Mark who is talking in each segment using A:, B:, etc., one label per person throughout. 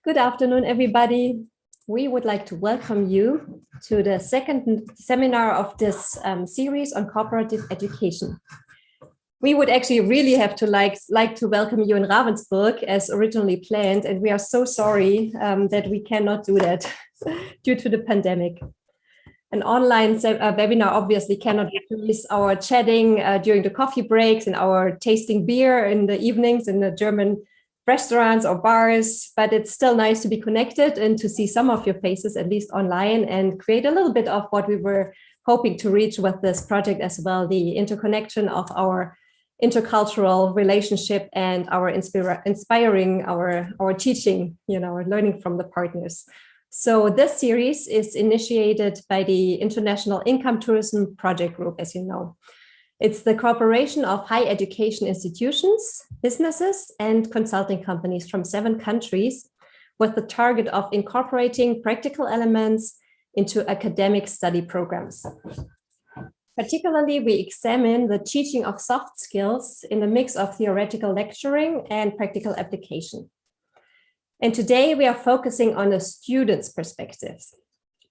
A: Good afternoon, everybody. We would like to welcome you to the second seminar of this series on cooperative education. We would actually really have to like to welcome you in Ravensburg as originally planned, and we are so sorry that we cannot do that due to the pandemic. An online webinar obviously cannot replace our chatting during the coffee breaks and our tasting beer in the evenings in the German restaurants or bars, but it's still nice to be connected and to see some of your faces, at least online, and create a little bit of what we were hoping to reach with this project as well, the interconnection of our intercultural relationship and our inspiring our teaching, our learning from the partners. So this series is initiated by the International Income Tourism Project Group, as you know. It's the cooperation of higher education institutions, businesses, and consulting companies from 7 countries with the target of incorporating practical elements into academic study programs. Particularly, we examine the teaching of soft skills in a mix of theoretical lecturing and practical application. And today we are focusing on the students' perspectives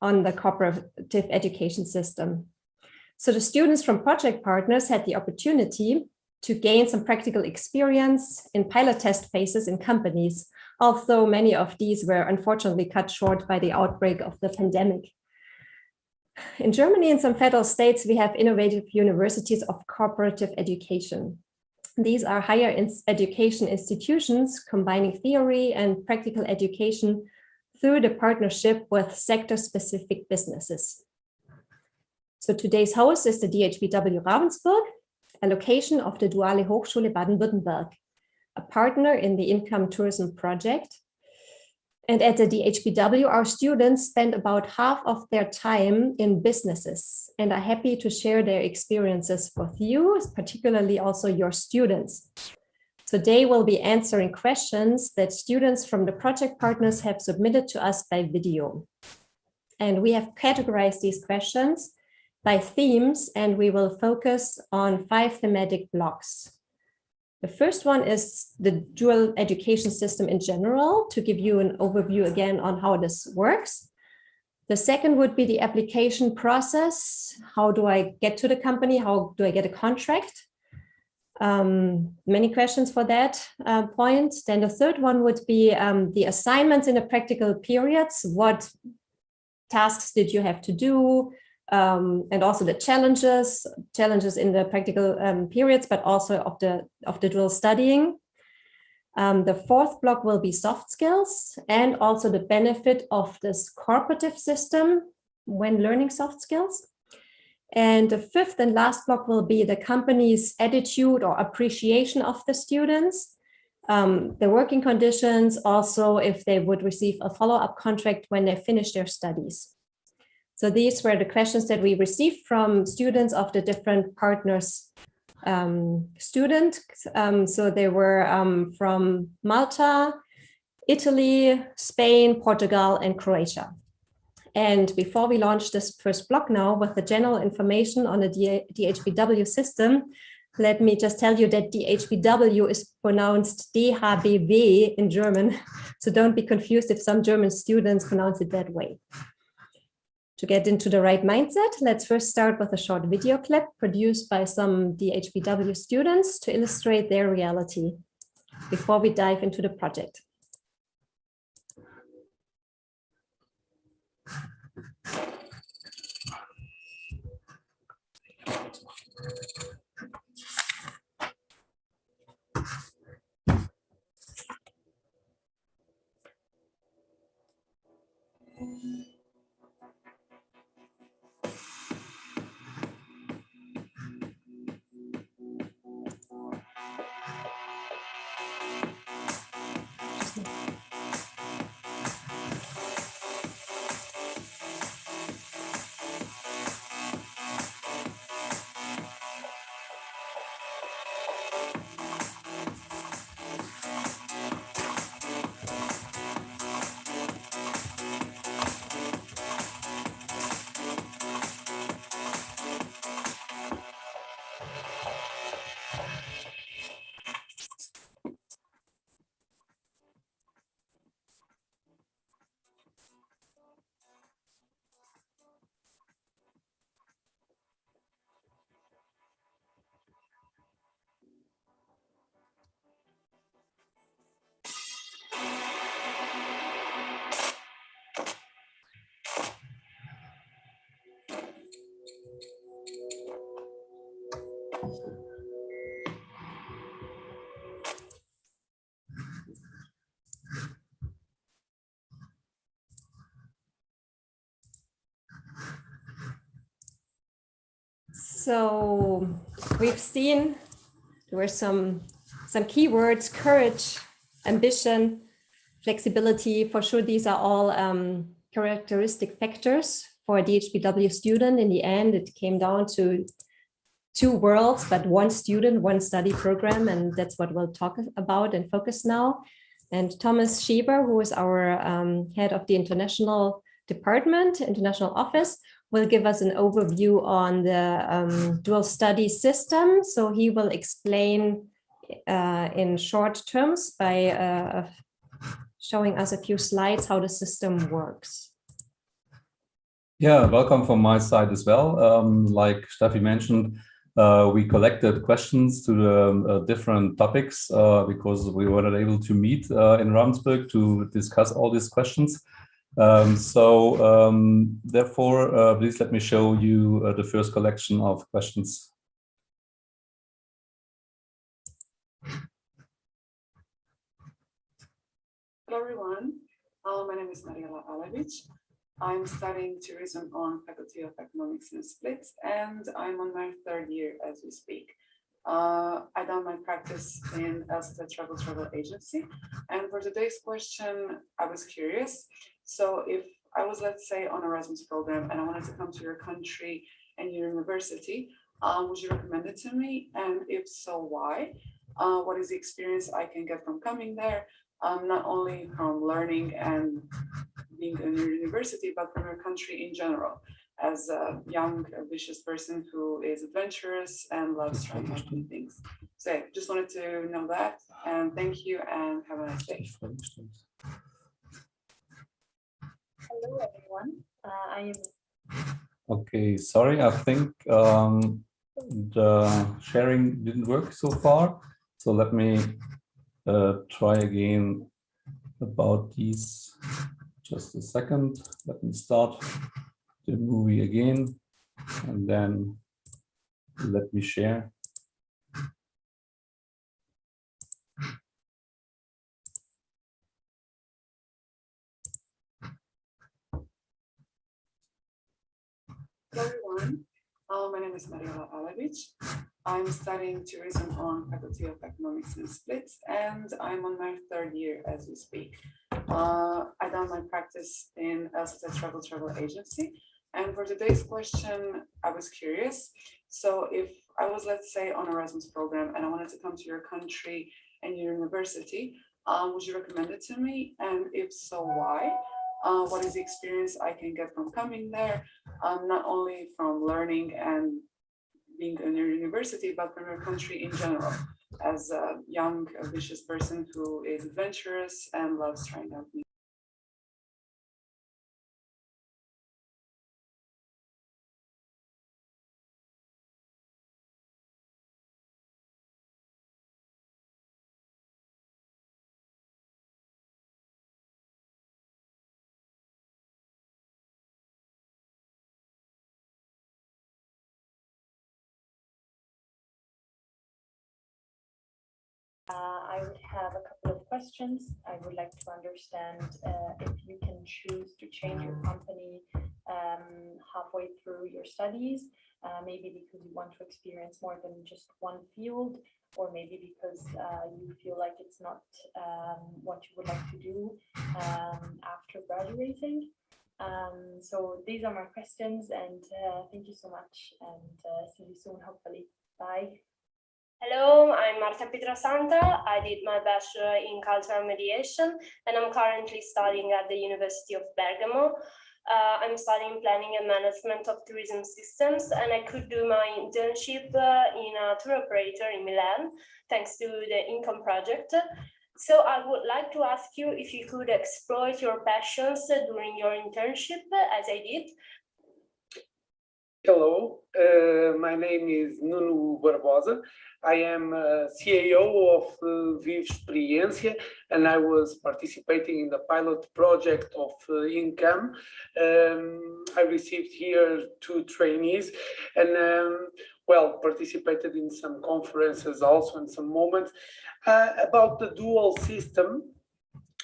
A: on the cooperative education system. So the students from project partners had the opportunity to gain some practical experience in pilot test phases in companies, although many of these were unfortunately cut short by the outbreak of the pandemic. In Germany and some federal states, we have innovative universities of cooperative education. These are higher education institutions combining theory and practical education through the partnership with sector-specific businesses. So today's host is the DHBW Ravensburg, a location of the Duale Hochschule Baden-Württemberg, a partner in the Income Tourism Project. And at the DHBW, our students spend about half of their time in businesses and are happy to share their experiences with you, particularly also your students. So they will be answering questions that students from the project partners have submitted to us by video. And we have categorized these questions by themes, and we will focus on 5 thematic blocks. The first one is the dual education system in general, to give you an overview again on how this works. The second would be the application process. How do I get to the company? How do I get a contract? Many questions for that point. Then the third one would be the assignments in the practical periods. What tasks did you have to do? And also the challenges in the practical periods, but also of the dual studying. The fourth block will be soft skills and also the benefit of this cooperative system when learning soft skills. And the fifth and last block will be the company's attitude or appreciation of the students, the working conditions, also if they would receive a follow-up contract when they finish their studies. So these were the questions that we received from students of the different partners students. So they were from Malta, Italy, Spain, Portugal, and Croatia. And before we launch this first block now with the general information on the DHBW system, let me just tell you that DHBW is pronounced DHBW in German. So don't be confused if some German students pronounce it that way. To get into the right mindset, let's first start with a short video clip produced by some DHBW students to illustrate their reality before we dive into the project. So we've seen there were some keywords: courage, ambition, flexibility. For sure, these are all characteristic factors for a DHBW student. In the end, it came down to 2 worlds, but 1 student, 1 study program, and that's what we'll talk about and focus now. And Thomas Schieber, who is our head of the international department, international office, will give us an overview on the dual study system. So he will explain in short terms by showing us a few slides how the system works.
B: Yeah, welcome from my side as well. Like Steffi mentioned, we collected questions to the different topics because we were not able to meet in Ravensburg to discuss all these questions. Therefore, please let me show you the first collection of questions.
C: Hello everyone, my name is Mariela Alevic. I'm studying tourism on Faculty of Economics and Splits, and I'm on my 3rd year as we speak. I done my practice in Elsta Travel Agency, and for today's question, I was curious. So if I was, let's say, on Erasmus program and I wanted to come to your country and your university, would you recommend it to me? And if so, why? What is the experience I can get from coming there? Not only from learning and being in your university, but from your country in general, as a young, ambitious person who is adventurous and loves trying out new things. So I just wanted to know that, and thank you, and have a nice day.
D: Hello everyone, I am...
B: Okay, sorry, I think the sharing didn't work so far. So let me try again about these. Just a second. Let me start the movie again, and then let me share.
C: Hello everyone, my name is Mariela Alevic. I'm studying tourism on Faculty of Economics and Splits, and I'm on my 3rd year as we speak. I done my practice in Elsta Travel Agency, and for today's question, I was curious. So if I was, let's say, on Erasmus program and I wanted to come to your country and your university, would you recommend it to me? And if so, why? What is the experience I can get from coming there? Not only from learning and being in your university, but from your country in general, as a young, ambitious person who is adventurous and loves trying out new.
D: I would have a couple of questions. I would like to understand if you can choose to change your company halfway through your studies, maybe because you want to experience more than just one field, or maybe because you feel like it's not what you would like to do after graduating. So these are my questions, and thank you so much, and see you soon, hopefully. Bye.
E: Hello, I'm Marta Pietrasanta. I did my bachelor in cultural mediation, and I'm currently studying at the University of Bergamo. I'm studying planning and management of tourism systems, and I could do my internship in a tour operator in Milan, thanks to the Income project. So I would like to ask you if you could exploit your passions during your internship, as I did.
F: Hello, my name is Nuno Barbosa. I am CAO of Vive Experiência, and I was participating in the pilot project of Income. I received here 2 trainees, and well, participated in some conferences also in some moments about the dual system.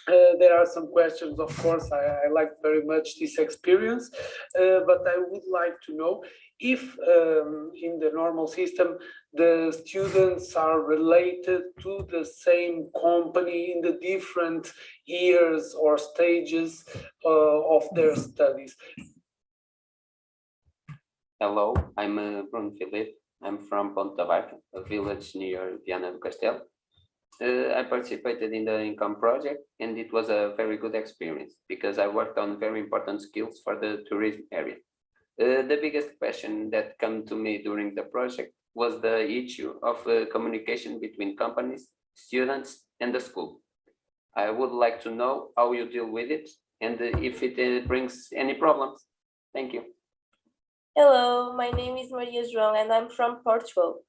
F: There are some questions, of course. I like very much this experience, but I would like to know if in the normal system, the students are related to the same company in the different years or stages of their studies.
G: Hello, I'm Bruno Filipe. I'm from Ponta Barca, a village near Viana do Castelo. I participated in the income project, and it was a very good experience because I worked on very important skills for the tourism area. The biggest question that came to me during the project was the issue of communication between companies, students, and the school. I would like to know how you deal with it and if it brings any problems. Thank you.
H: Hello, my name is Maria João and I'm from Portugal.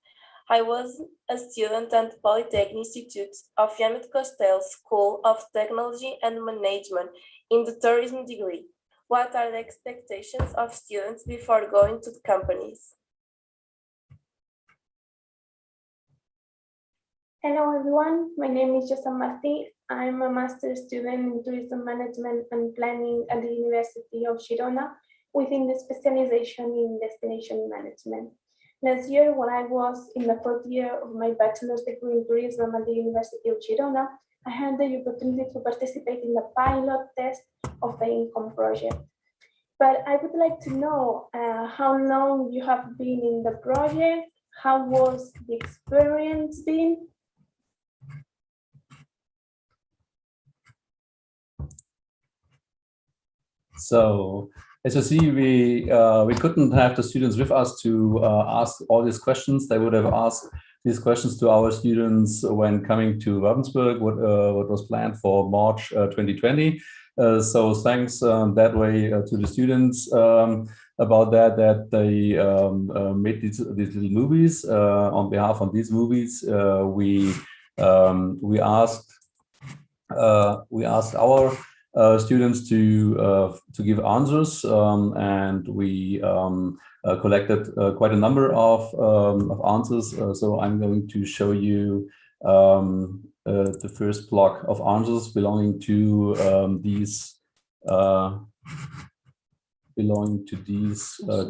H: I was a student at the Polytechnic Institute of Viana do Castelo School of Technology and Management in the tourism degree. What are the expectations of students before going to the companies?
I: Hello everyone, my name is José Martí. I'm a master's student in tourism management and planning at the University of Girona within the specialization in destination management. Last year, when I was in the fourth year of my bachelor's degree in tourism at the University of Girona, I had the opportunity to participate in the pilot test of the income project. But I would like to know how long you have been in the project, how was the experience been?
B: So as you see, we couldn't have the students with us to ask all these questions. They would have asked these questions to our students when coming to Ravensburg, what was planned for March 2020. So thanks that way to the students about that they made these little movies. On behalf of these movies, we asked our students to give answers, and we collected quite a number of answers. So I'm going to show you the first block of answers belonging to these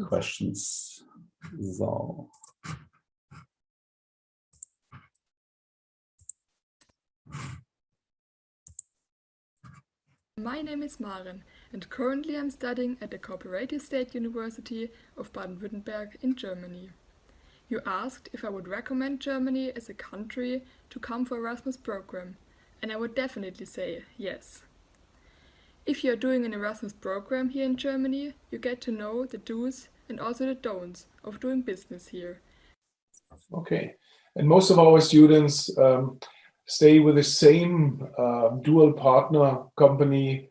B: questions. So.
J: My name is Maren, and currently I'm studying at the Cooperative State University of Baden-Württemberg in Germany. You asked if I would recommend Germany as a country to come for Erasmus program, and I would definitely say yes. If you are doing an Erasmus program here in Germany, you get to know the do's and also the don'ts of doing business here.
K: Okay, and most of our students stay with the same dual partner company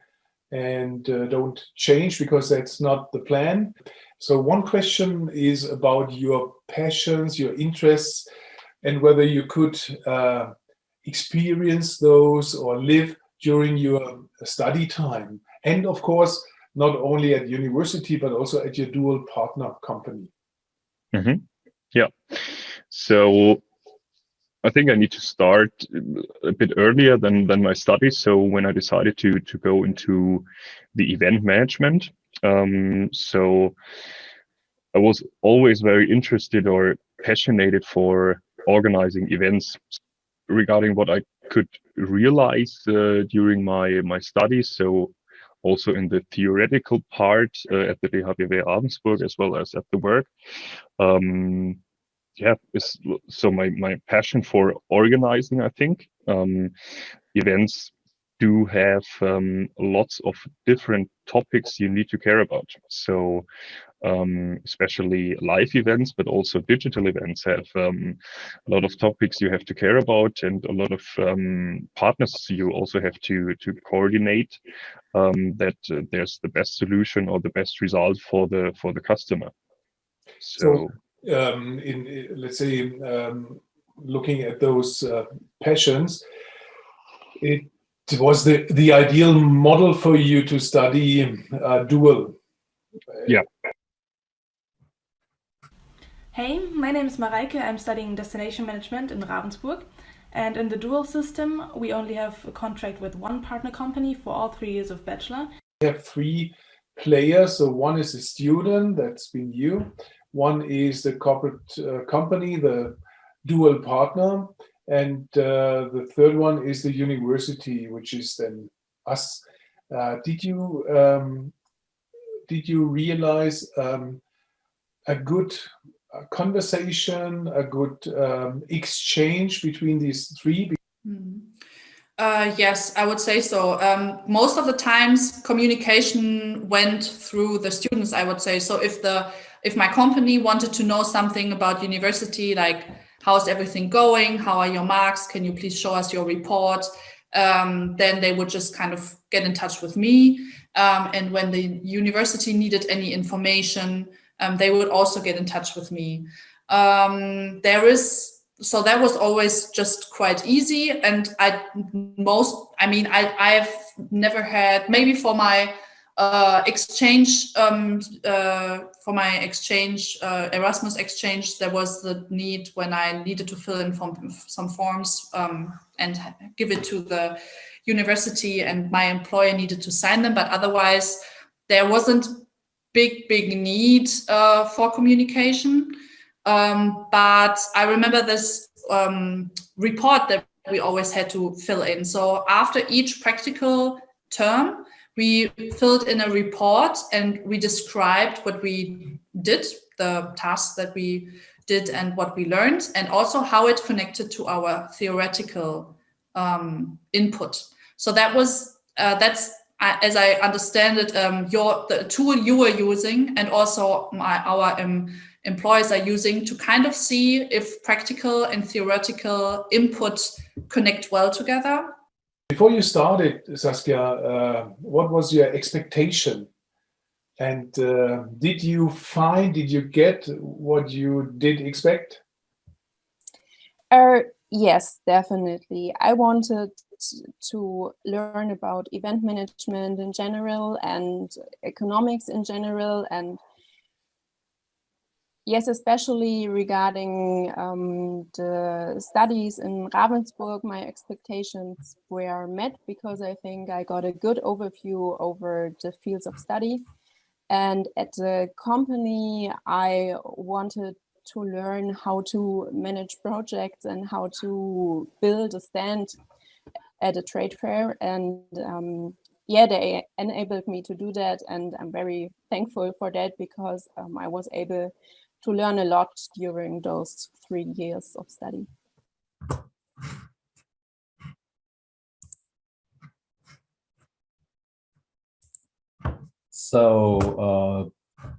K: and don't change because that's not the plan. So one question is about your passions, your interests, and whether you could experience those or live during your study time. And of course, not only at university, but also at your dual partner company.
L: Mm-hmm. Yeah. So I think I need to start a bit earlier than my studies. So when I decided to go into the event management, so I was always very interested or passionate for organizing events. Regarding what I could realize during my studies, so also in the theoretical part at the DHBW Ravensburg as well as at the work. So my passion for organizing, I think, events do have lots of different topics you need to care about. So especially live events, but also digital events have a lot of topics you have to care about, and a lot of partners you also have to coordinate that there's the best solution or the best result for the customer. So
K: let's say looking at those passions, it was the ideal model for you to study dual.
L: Yeah.
M: Hey, my name is Mareike. I'm studying destination management in Ravensburg, And in the dual system, we only have a contract with one partner company for all 3 years of bachelor.
K: We have 3 players. So one is a student, that's been you. One is the corporate company, the dual partner. And the third one is the university, which is then us. Did you realize a good conversation, a good exchange between these 3?
N: Yes, I would say so. Most of the times communication went through the students, I would say. So if my company wanted to know something about university, like how's everything going, how are your marks, can you please show us your report, then they would just kind of get in touch with me. And when the university needed any information, they would also get in touch with me. So that was always just quite easy. And I've never had, maybe for my exchange, Erasmus exchange, there was the need when I needed to fill in some forms and give it to the university, and my employer needed to sign them. But otherwise, there wasn't big need for communication. But I remember this report that we always had to fill in. So after each practical term, we filled in a report and we described what we did, the tasks that we did and what we learned, and also how it connected to our theoretical input. So that's as I understand it, the tool you were using, and also our employees are using, to kind of see if practical and theoretical input connect well together.
K: Before you started, Saskia, what was your expectation? And did you get what you did expect?
O: Yes, definitely. I wanted to learn about event management in general and economics in general, and yes, especially regarding the studies in Ravensburg, my expectations were met because I think I got a good overview over the fields of study. And at the company, I wanted to learn how to manage projects and how to build a stand at a trade fair. And they enabled me to do that. And I'm very thankful for that, because I was able to learn a lot during those 3 years of study.
B: So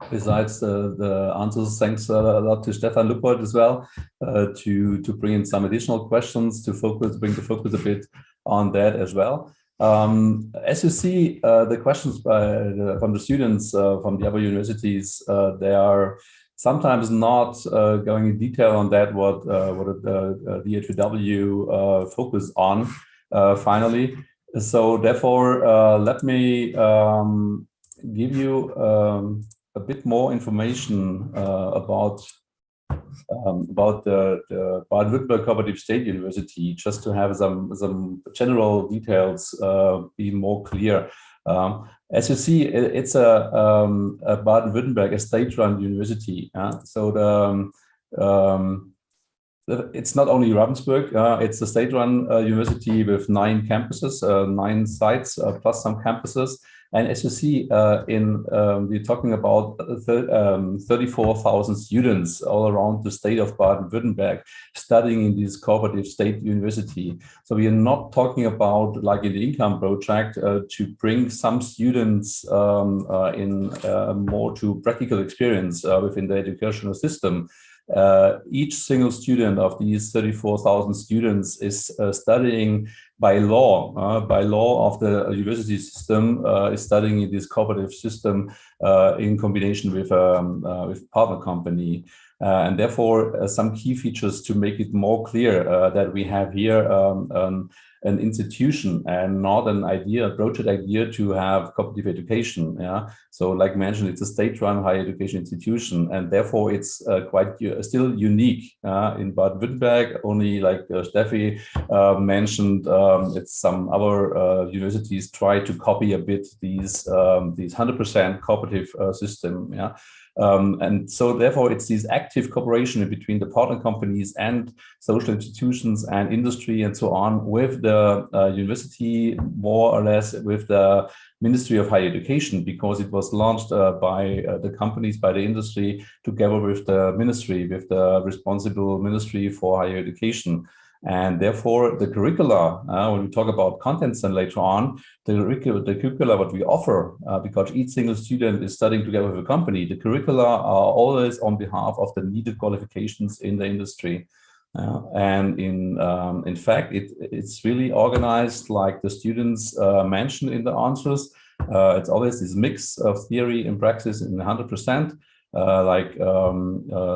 B: besides the answers, thanks a lot to Stefan Luppold as well, to bring in some additional questions to bring the focus a bit on that as well. As you see, the questions from the students from the other universities, they are sometimes not going in detail on that, what the DHW focus on finally. So therefore, let me give you a bit more information about the Baden-Württemberg Cooperative State University, just to have some general details be more clear. As you see, it's a Baden-Württemberg, a state-run university. So it's not only Ravensburg, it's a state-run university with 9 campuses, 9 sites, plus some campuses. And as you see, we're talking about 34,000 students all around the state of Baden-Württemberg studying in this cooperative state university. So we are not talking about, like in the income project, to bring some students in more to practical experience within the educational system. Each single student of these 34,000 students is studying by law of the university system, is studying in this cooperative system in combination with partner company. And therefore, some key features to make it more clear that we have here an institution and not an idea, a project idea to have cooperative education. Yeah. So like mentioned, it's a state-run higher education institution, and therefore it's quite still unique in Baden-Württemberg. Only like Steffi mentioned, it's some other universities try to copy a bit these 100% cooperative system. Yeah. And so therefore it's this active cooperation between the partner companies and social institutions and industry and so on with the university, more or less with the Ministry of Higher Education, because it was launched by the companies, by the industry, together with the ministry, with the responsible Ministry for Higher Education. And therefore, the curricula, when we talk about contents and later on, the curricula what we offer, because each single student is studying together with a company, the curricula are always on behalf of the needed qualifications in the industry. And in fact, it's really organized like the students mentioned in the answers. It's always this mix of theory and praxis in 100%. Like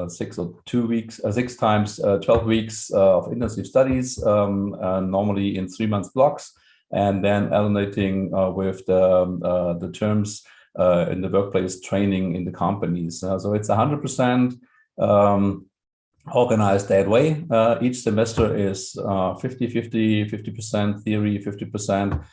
B: 6 times 12 weeks of intensive studies, normally in 3 month blocks, and then alternating with the terms in the workplace training in the companies. So it's 100% organized that way. Each semester is 50% theory, 50%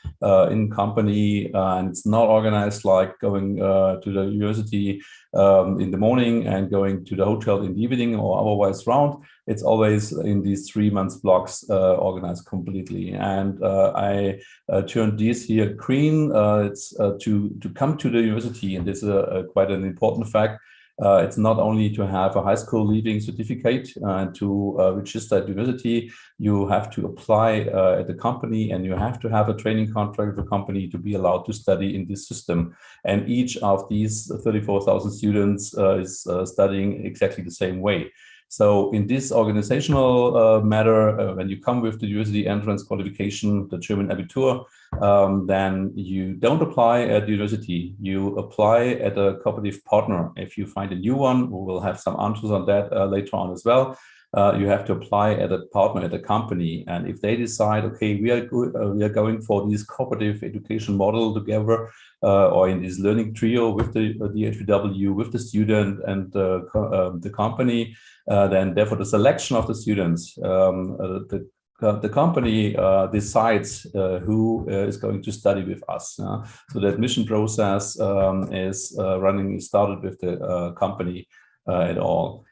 B: in company, and it's not organized like going to the university in the morning and going to the hotel in the evening or otherwise round. It's always in these 3 month blocks organized completely. And I turned this here green. It's to come to the university, and this is quite an important fact. It's not only to have a high school leaving certificate and to register at university. You have to apply at the company, and you have to have a training contract with the company to be allowed to study in this system. And each of these 34,000 students is studying exactly the same way. So in this organizational matter, when you come with the university entrance qualification, the German Abitur, then you don't apply at the university. You apply at a cooperative partner. If you find a new one, we will have some answers on that later on as well. You have to apply at a partner at a company, and if they decide, okay, we are going for this cooperative education model together, or in this learning trio with the DHBW, with the student and the company, then therefore the selection of the students, the company decides who is going to study with us. So the admission process is started with the company at all.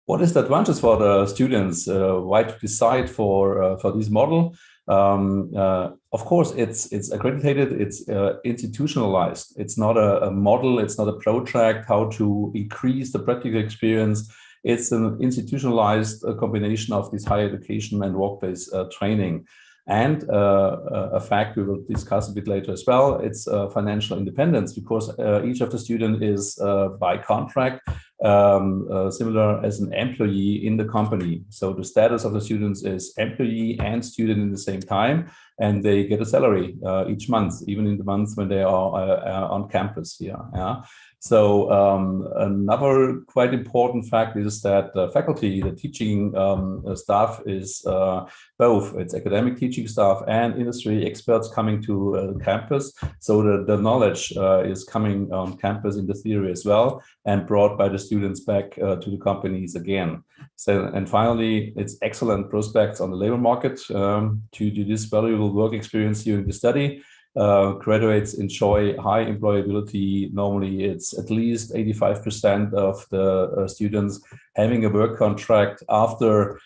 B: What is the advantage for the students? Why to decide for this model? Of course, it's accredited, it's institutionalized. It's not a model, it's not a project how to increase the practical experience. It's an institutionalized combination of this higher education and workplace training. And a fact we will discuss a bit later as well, it's financial independence, because each of the students is by contract similar as an employee in the company. So the status of the students is employee and student in the same time, and they get a salary each month, even in the months when they are on campus here. Yeah. So another quite important fact is that the faculty, the teaching staff is both. It's academic teaching staff and industry experts coming to campus. So the knowledge is coming on campus in the theory as well, and brought by the students back to the companies again. So, and finally, it's excellent prospects on the labor market to do this valuable work experience during the study. Graduates enjoy high employability. Normally, it's at least 85% of the students having a work contract after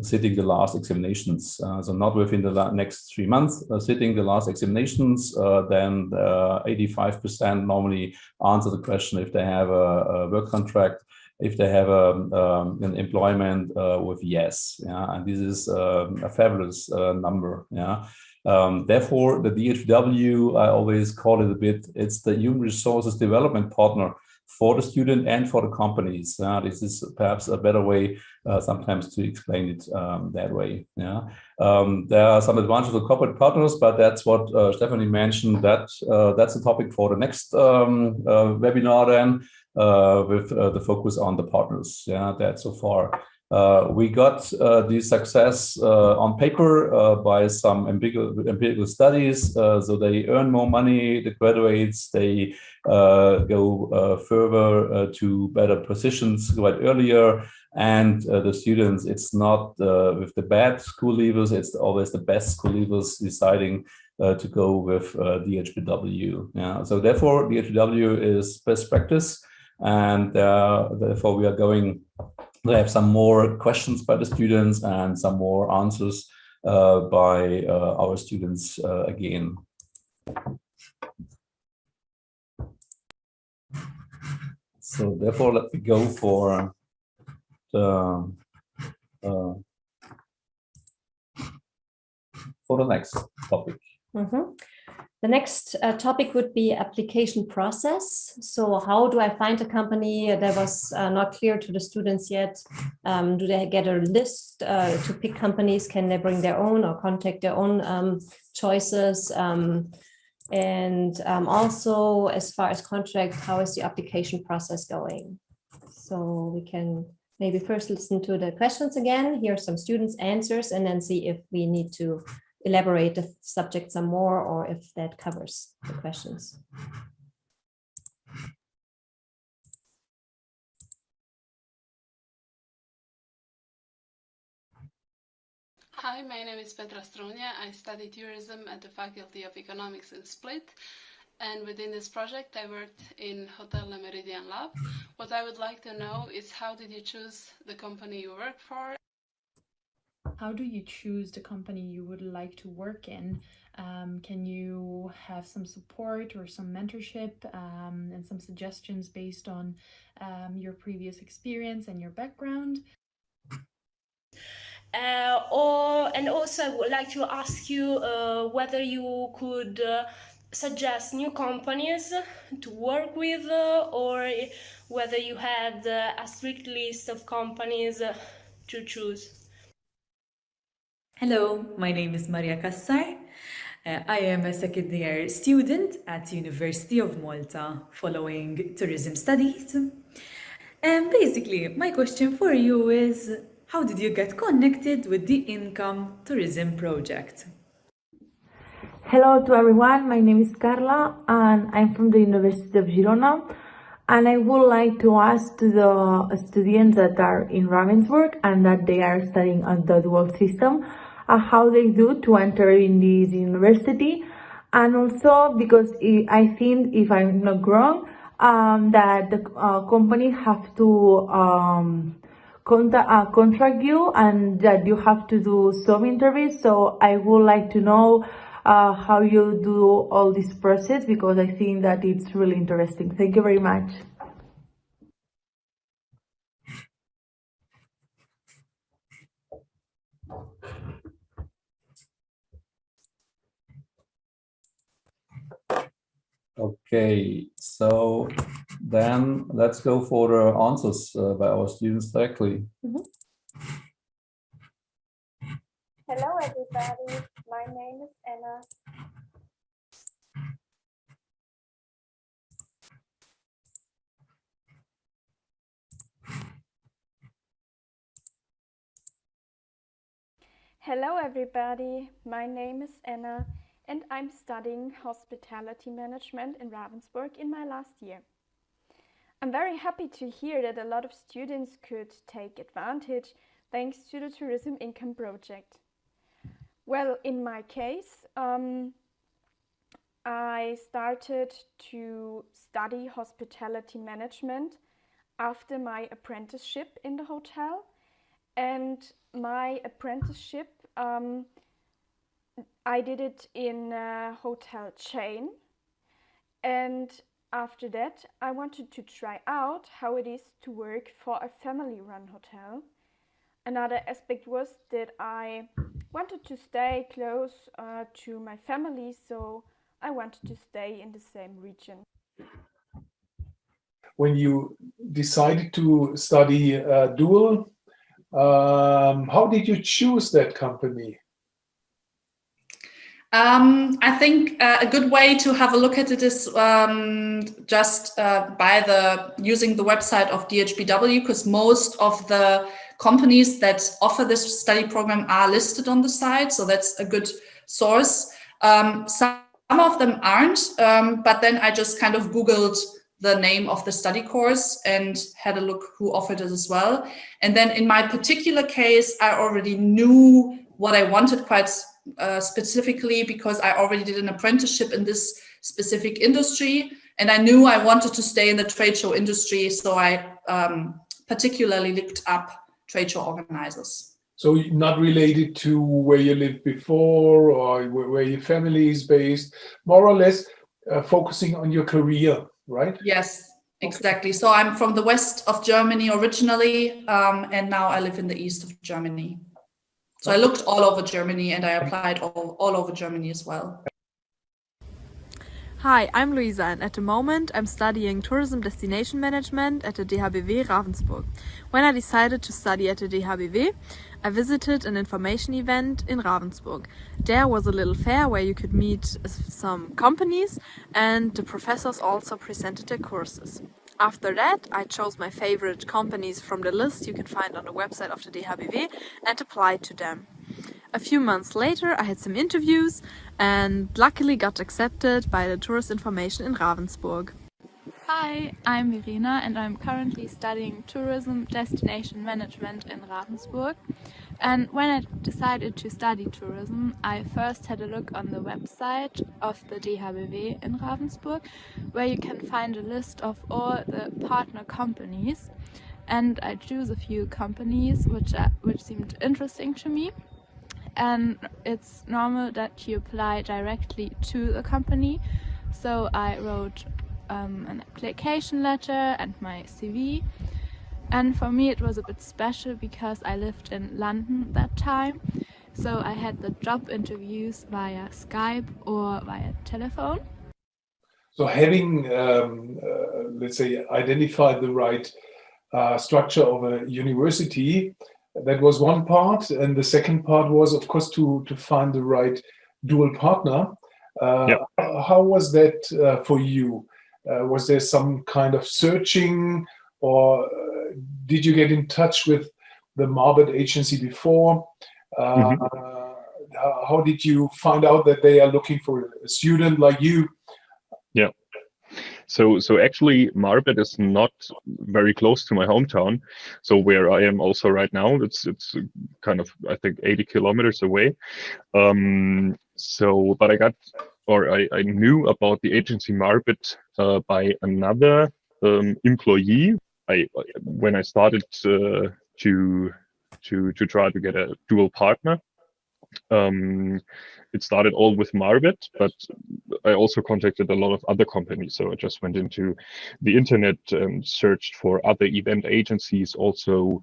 B: sitting the last examinations. So not within the next 3 months, sitting the last examinations, then 85% normally answer the question if they have a work contract, if they have an employment with yes. Yeah, and this is a fabulous number. Yeah. Therefore, the DHW, I always call it a bit, it's the human resources development partner for the student and for the companies. This is perhaps a better way sometimes to explain it that way. Yeah. There are some advantages of corporate partners, but that's what Stephanie mentioned. That's the topic for the next webinar then, with the focus on the partners. Yeah, that's so far. We got the success on paper by some empirical studies. So they earn more money, the graduates, they go further to better positions quite earlier. And the students, it's not with the bad school leavers, it's always the best school leavers deciding to go with DHBW. Yeah. So therefore, DHBW is best practice. And therefore, we are going to have some more questions by the students and some more answers by our students again. So therefore, let me go for the next topic.
A: The next topic would be application process. So how do I find a company? That was not clear to the students yet. Do they get a list to pick companies? Can they bring their own or contact their own choices? And also, as far as contract, how is the application process going? So we can maybe first listen to the questions again, hear some students' answers, and then see if we need to elaborate the subject some more or if that covers the questions.
P: Hi, my name is Petra Stronia. I study tourism at the Faculty of Economics in Split. And within this project, I worked in Hotel Le Méridien Lab. What I would like to know is how did you choose the company you work for?
Q: How do you choose the company you would like to work in? Can you have some support or some mentorship and some suggestions based on your previous experience and your background?
E: And also I would like to ask you whether you could suggest new companies to work with or whether you had a strict list of companies to choose.
R: Hello, my name is Maria Kassar. I am a second year student at University of Malta following tourism studies. And basically, my question for you is, how did you get connected with the Income Tourism Project?
S: Hello to everyone, my name is Carla and I'm from the University of Girona. And I would like to ask to the students that are in Ravensburg and that they are studying on the dual system, how they do to enter in this university. And also because I think, if I'm not wrong, that the company have to contract you and that you have to do some interviews. So I would like to know how you do all this process, because I think that it's really interesting. Thank you very much.
B: Okay, so then let's go for the answers by our students directly.
T: Hello everybody, my name is Anna. Hello everybody, my name is Anna and I'm studying hospitality management in Ravensburg in my last year. I'm very happy to hear that a lot of students could take advantage thanks to the Tourism Income Project. Well, in my case, I started to study hospitality management after my apprenticeship in the hotel. And my apprenticeship, I did it in a hotel chain. And after that, I wanted to try out how it is to work for a family-run hotel. Another aspect was that I wanted to stay close to my family, so I wanted to stay in the same region.
K: When you decided to study dual, how did you choose that company?
N: I think a good way to have a look at it is just by using the website of DHBW, because most of the companies that offer this study program are listed on the site, so that's a good source. Some of them aren't, but then I just kind of Googled the name of the study course and had a look who offered it as well. And then in my particular case, I already knew what I wanted quite specifically, because I already did an apprenticeship in this specific industry, and I knew I wanted to stay in the trade show industry, so I particularly looked up trade show organizers.
K: So not related to where you lived before or where your family is based, more or less focusing on your career, right?
N: Yes, exactly. So I'm from the west of Germany originally, and now I live in the east of Germany. So I looked all over Germany and I applied all over Germany as well.
U: Hi, I'm Luisa, and at the moment I'm studying tourism destination management at the DHBW Ravensburg. When I decided to study at the DHBW, I visited an information event in Ravensburg. There was a little fair where you could meet some companies, and the professors also presented their courses. After that, I chose my favorite companies from the list you can find on the website of the DHBW and applied to them. A few months later, I had some interviews and luckily got accepted by the Tourist Information in Ravensburg.
V: Hi, I'm Verena and I'm currently studying tourism destination management in Ravensburg. And when I decided to study tourism, I first had a look on the website of the DHBW in Ravensburg, where you can find a list of all the partner companies. And I chose a few companies which seemed interesting to me. And it's normal that you apply directly to the company. So I wrote an application letter and my CV. And for me it was a bit special because I lived in London that time. So I had the job interviews via Skype or via telephone.
K: So having, let's say, identified the right structure of a university, that was one part, and the second part was, of course, to find the right dual partner. How was that for you? Was there some kind of searching, or did you get in touch with the Marbet agency before? How did you find out that they are looking for a student like you?
L: Yeah. So actually Marbet is not very close to my hometown. So where I am also right now, it's kind of, I think, 80 kilometers away. But I knew about the agency Marbet by another employee. When I started to try to get a dual partner. It started all with Marbet, but I also contacted a lot of other companies. So I just went into the internet and searched for other event agencies, also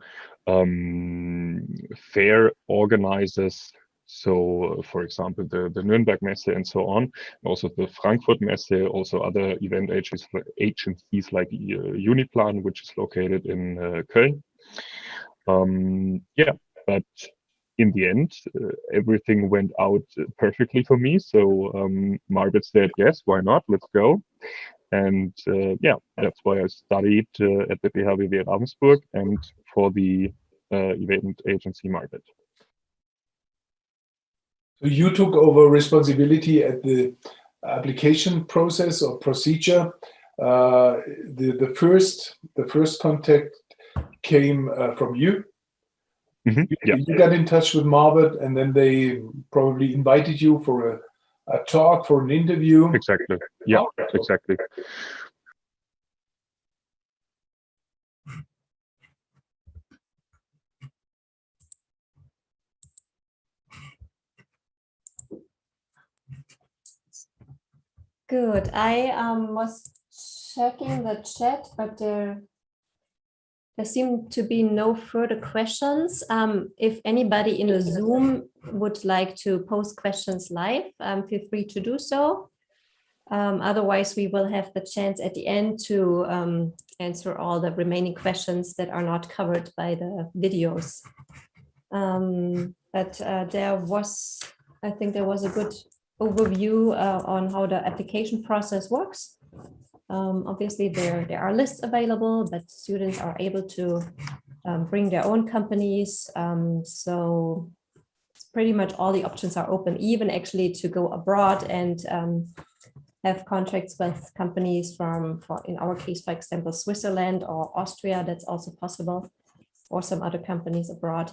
L: fair organizers. So, for example, the Nuremberg Messe and so on, and also the Frankfurt Messe, also other event agencies like Uniplan, which is located in Köln. But in the end, everything went out perfectly for me. So Marbet said, yes, why not? Let's go. And that's why I studied at the DHBW Ravensburg and for the event agency Marbet.
K: So you took over responsibility at the application process or procedure. The first contact came from you. You got in touch with Marbet, and then they probably invited you for a talk, for an interview.
L: Exactly. Yeah, exactly.
A: Good. I was checking the chat, but there seem to be no further questions. If anybody in the Zoom would like to post questions live, feel free to do so. Otherwise, we will have the chance at the end to answer all the remaining questions that are not covered by the videos. But I think there was a good overview on how the application process works. Obviously, there are lists available, but students are able to bring their own companies. So pretty much all the options are open, even actually to go abroad and have contracts with companies in our case, for example, Switzerland or Austria. That's also possible, or some other companies abroad.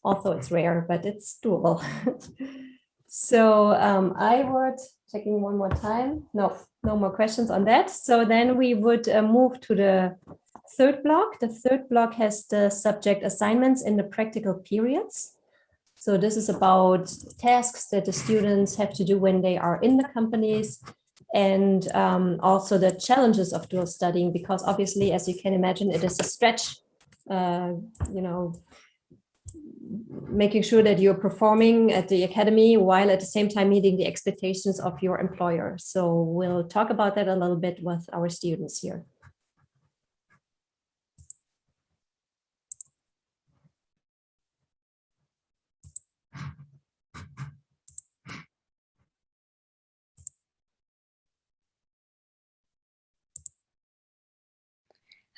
A: Although it's rare, but it's doable. So I would, checking one more time. No more questions on that. So then we would move to the third block. The third block has the subject assignments in the practical periods. So this is about tasks that the students have to do when they are in the companies, and also the challenges of dual studying, because obviously, as you can imagine, it is a stretch, making sure that you're performing at the academy while at the same time meeting the expectations of your employer. So we'll talk about that a little bit with our students here.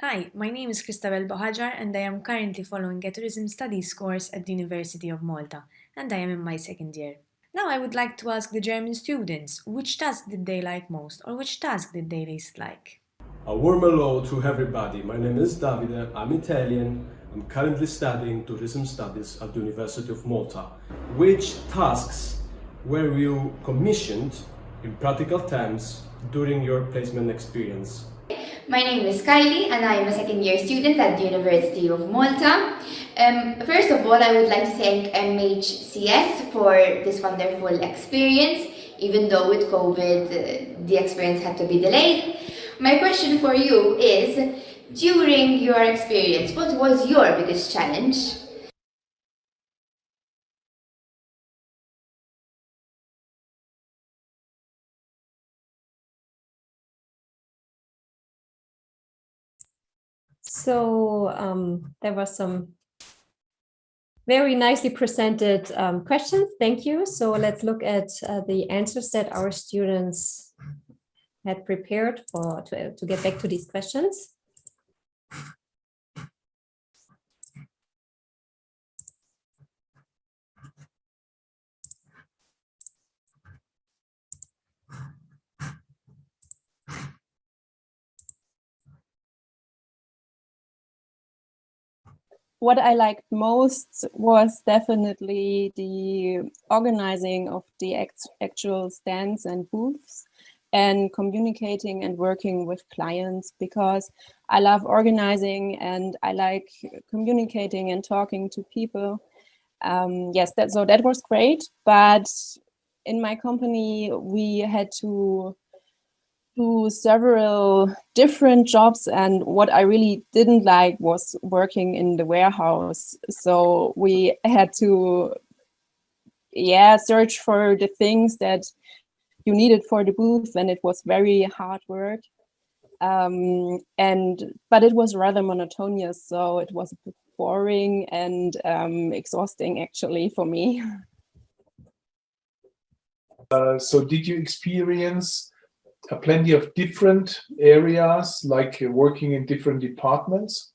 C: Hi, my name is Cristabel Bohajar and I am currently following a tourism studies course at the University of Malta, and I am in my second year. Now I would like to ask the German students, which task did they like most, or which task did they least like?
D: A warm hello to everybody. My name is Davide, I'm Italian. I'm currently studying tourism studies at the University of Malta. Which tasks were you commissioned in practical terms during your placement experience?
W: My name is Kylie and I am a second year student at the University of Malta. First of all, I would like to thank MHCS for this wonderful experience. Even though with COVID, the experience had to be delayed. My question for you is, during your experience, what was your biggest challenge?
A: So there were some very nicely presented questions. Thank you. So let's look at the answers that our students had prepared to get back to these questions.
O: What I liked most was definitely the organizing of the actual stands and booths, and communicating and working with clients, because I love organizing and I like communicating and talking to people. Yes, that was great. But in my company, we had to do several different jobs, and what I really didn't like was working in the warehouse. So we had to search for the things that you needed for the booth, and it was very hard work. But it was rather monotonous, so it was a bit boring and exhausting actually for me.
K: So did you experience plenty of different areas, like working in different departments?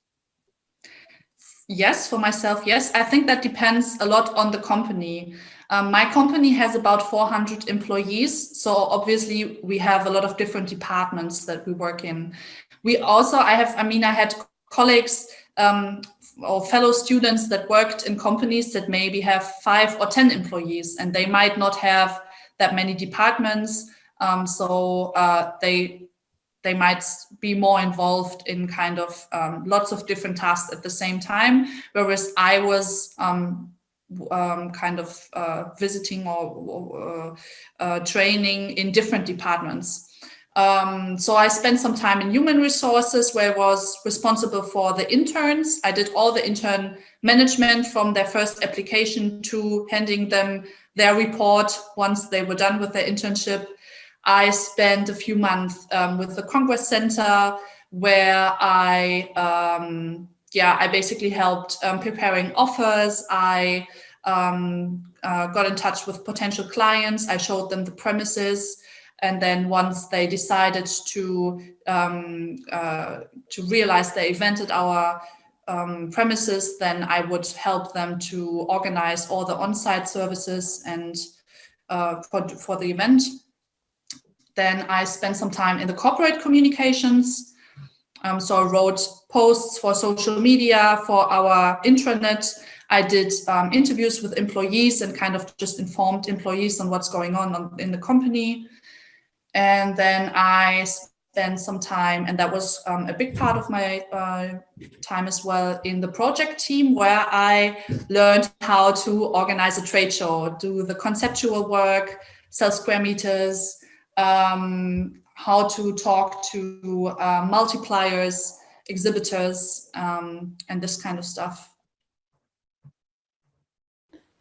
N: Yes, for myself, yes. I think that depends a lot on the company. My company has about 400 employees. So obviously we have a lot of different departments that we work in. I had colleagues or fellow students that worked in companies that maybe have 5 or 10 employees, and they might not have that many departments. They might be more involved in kind of lots of different tasks at the same time, whereas I was visiting or training in different departments. So I spent some time in human resources, where I was responsible for the interns. I did all the intern management from their first application to handing them their report once they were done with their internship. I spent a few months with the Congress Center, where I basically helped preparing offers. I got in touch with potential clients. I showed them the premises, and then once they decided to realize their event at our premises, then I would help them to organize all the on-site services and for the event. Then I spent some time in the corporate communications. So I wrote posts for social media, for our intranet. I did interviews with employees and kind of just informed employees on what's going on in the company. And then I spent some time, and that was a big part of my time as well, in the project team, where I learned how to organize a trade show, do the conceptual work, sell square meters, how to talk to multipliers, exhibitors, and this kind of stuff.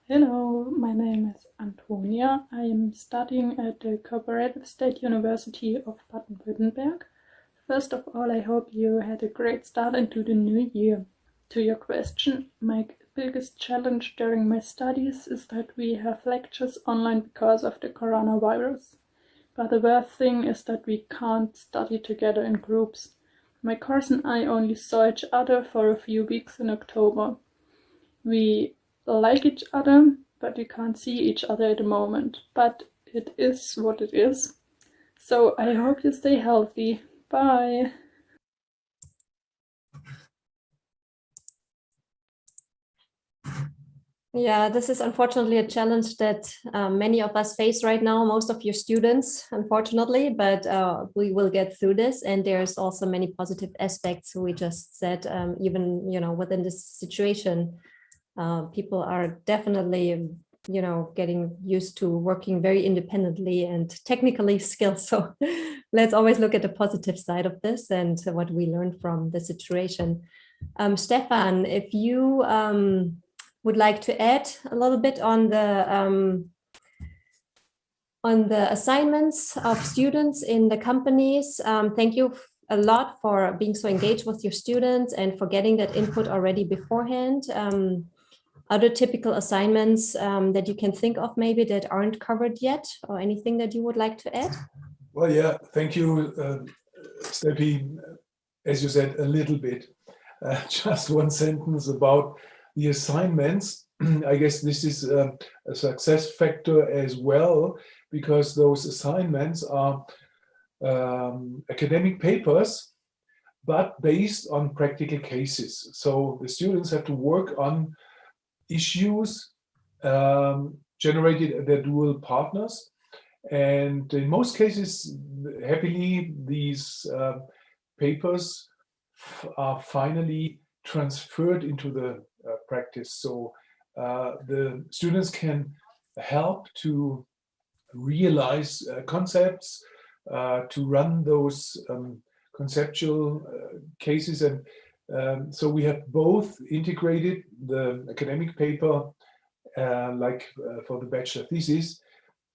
F: Hello, my name is Antonia. I am studying at the Cooperative State University of Baden-Württemberg. First of all, I hope you had a great start into the new year. To your question, my biggest challenge during my studies is that we have lectures online because of the coronavirus. But the worst thing is that we can't study together in groups. My course and I only saw each other for a few weeks in October. We like each other, but we can't see each other at the moment. But it is what it is. So I hope you stay healthy. Bye.
A: Yeah, this is unfortunately a challenge that many of us face right now, most of your students, unfortunately, but we will get through this. And there's also many positive aspects. We just said, even, within this situation, people are definitely, getting used to working very independently and technically skilled. So let's always look at the positive side of this and what we learned from the situation. Stefan, if you would like to add a little bit on the assignments of students in the companies. Thank you a lot for being so engaged with your students and for getting that input already beforehand. Other typical assignments that you can think of maybe that aren't covered yet, or anything that you would like to add?
K: Well, yeah, thank you, Steffi. As you said, a little bit. Just one sentence about the assignments. I guess this is a success factor as well, because those assignments are academic papers, but based on practical cases. So the students have to work on issues generated at their dual partners. And in most cases, happily, these papers are finally transferred into the practice. So the students can help to realize concepts, to run those conceptual cases. And so we have both integrated the academic paper, like for the bachelor thesis,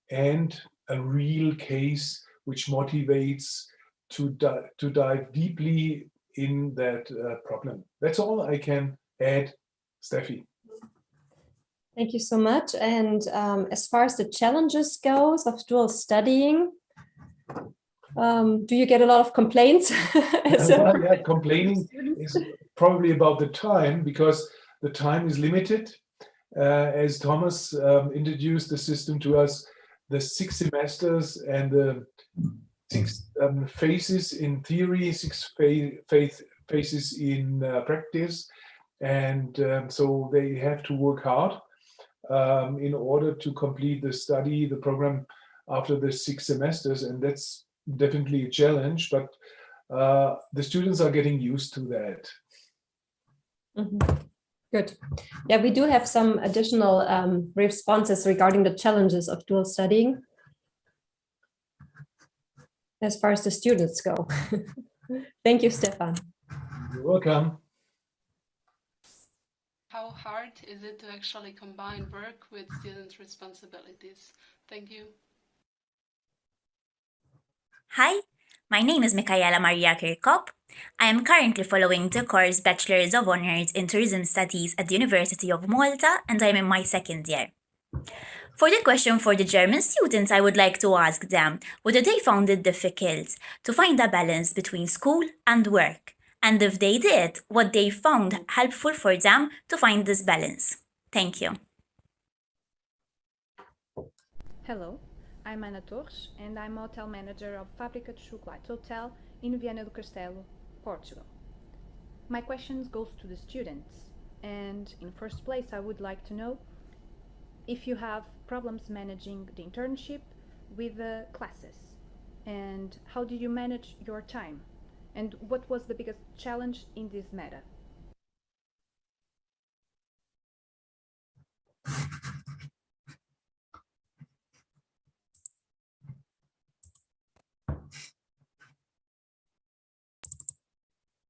K: and a real case which motivates to dive deeply in that problem. That's all I can add, Steffi.
A: Thank you so much. And as far as the challenges goes of dual studying, do you get a lot of complaints?
K: Yeah, complaining is probably about the time, because the time is limited. As Thomas introduced the system to us, the 6 semesters and the 6 phases in theory, 6 phases in practice. And so they have to work hard in order to complete the study, the program after the 6 semesters. And that's definitely a challenge, but the students are getting used to that.
A: Mm-hmm. Good. Yeah, we do have some additional responses regarding the challenges of dual studying as far as the students go. Thank you, Stefan.
K: You're welcome.
P: How hard is it to actually combine work with student responsibilities? Thank you.
G: Hi, my name is Michaela Maria Kirkop. I am currently following the course Bachelor's of Honors in Tourism Studies at the University of Malta, and I'm in my 2nd year. For the question for the German students, I would like to ask them whether they found it difficult to find a balance between school and work, and if they did, what they found helpful for them to find this balance. Thank you.
H: Hello, I'm Ana Torres and I'm hotel manager of Fábrica de Chocolate Hotel in Viana do Castelo, Portugal. My questions goes to the students, and in first place I would like to know if you have problems managing the internship with the classes, and how do you manage your time, and what was the biggest challenge in this matter?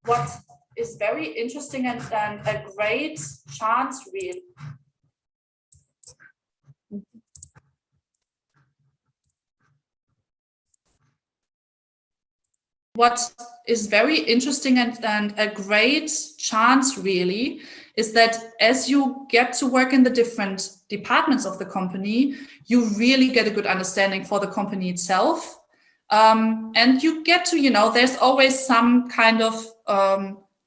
N: What is very interesting and a great chance really. What is very interesting and a great chance really is that as you get to work in the different departments of the company, you really get a good understanding for the company itself. And you get to, there's always some kind of,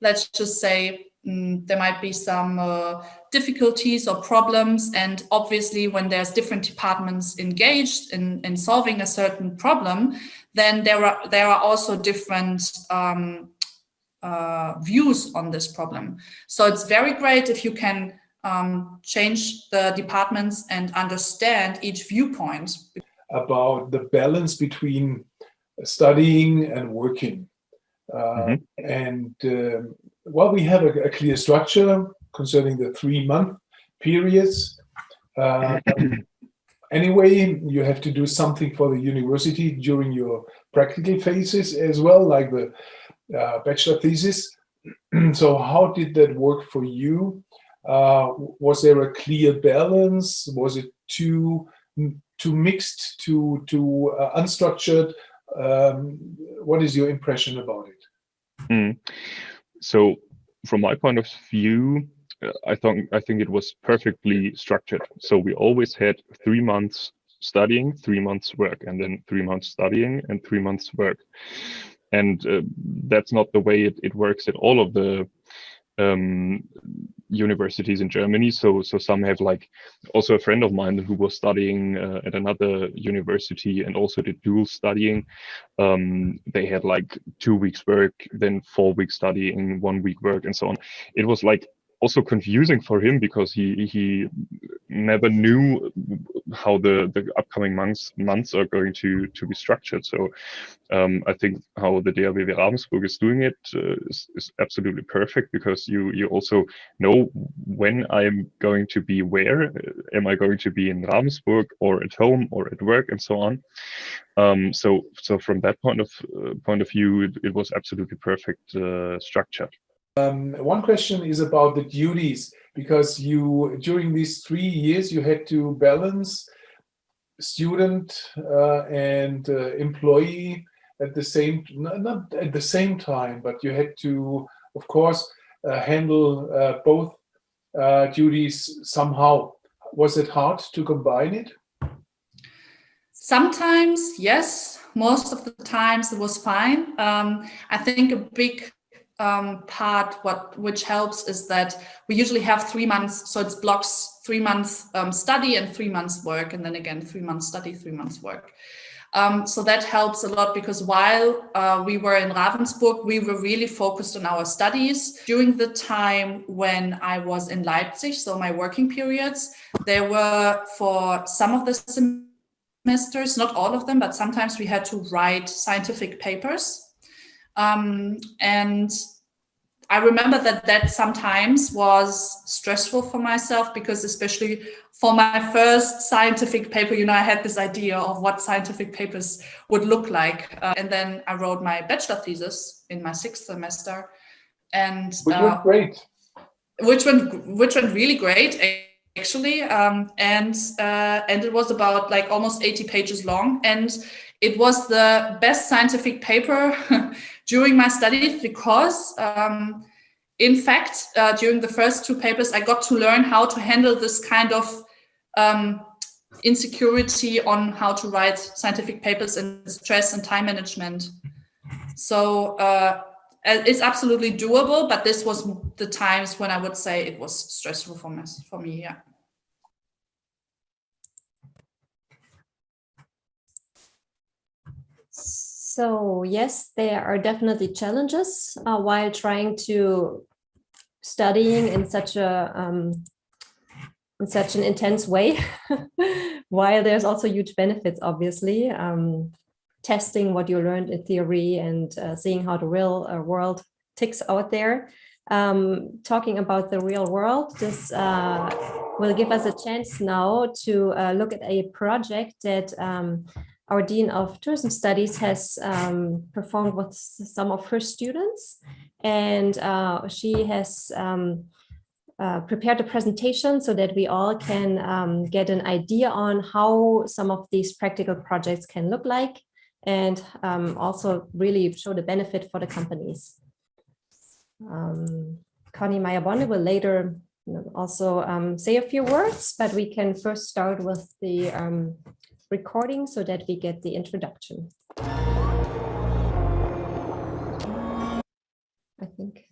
N: let's just say, there might be some difficulties or problems. And obviously, when there's different departments engaged in solving a certain problem, then there are also different views on this problem. So it's very great if you can change the departments and understand each viewpoint.
K: About the balance between studying and working. And well, we have a clear structure concerning the 3-month periods. Anyway, you have to do something for the university during your practical phases as well, like the bachelor thesis. So how did that work for you? Was there a clear balance? Was it too mixed, too unstructured? What is your impression about it?
L: So from my point of view, I think it was perfectly structured. So we always had 3 months studying, 3 months work, and then 3 months studying and 3 months work. And that's not the way it works at all of the universities in Germany. So some have, like, also a friend of mine who was studying at another university and also did dual studying. They had like 2 weeks work, then 4 weeks studying, 1 week work, and so on. It was like also confusing for him because he never knew how the upcoming months are going to be structured. So I think how the DHBW Ravensburg is doing it is absolutely perfect, because you also know when I'm going to be where. Am I going to be in Ravensburg or at home or at work, and so on. So from that point of view, it was absolutely perfect structured.
K: One question is about the duties, because you, during these 3 years, you had to balance student and employee at the same, not at the same time, but you had to, of course, handle both duties somehow. Was it hard to combine it?
N: Sometimes, yes. Most of the times it was fine. I think a big part which helps is that we usually have 3 months, so it's blocks, 3 months study and 3 months work, and then again 3 months study, 3 months work. So that helps a lot, because while we were in Ravensburg, we were really focused on our studies. During the time when I was in Leipzig, so my working periods, there were, for some of the semesters, not all of them, but sometimes we had to write scientific papers. And I remember that sometimes was stressful for myself, because especially for my first scientific paper, I had this idea of what scientific papers would look like. And then I wrote my bachelor thesis in my 6th semester. And
K: which went great.
N: Which went really great, actually. And it was about like almost 80 pages long. And it was the best scientific paper during my studies, because in fact, during the first 2 papers, I got to learn how to handle this kind of insecurity on how to write scientific papers and stress and time management. So it's absolutely doable, but this was the times when I would say it was stressful for me. Yeah.
A: So yes, there are definitely challenges while trying to studying in such an intense way, while there's also huge benefits, obviously. Testing what you learned in theory and seeing how the real world ticks out there. Talking about the real world, this will give us a chance now to look at a project that our Dean of Tourism Studies has performed with some of her students. And she has prepared a presentation so that we all can get an idea on how some of these practical projects can look like, and also really show the benefit for the companies. Connie Meyer-Bonne will later also say a few words, but we can first start with the recording so that we get the introduction. I think.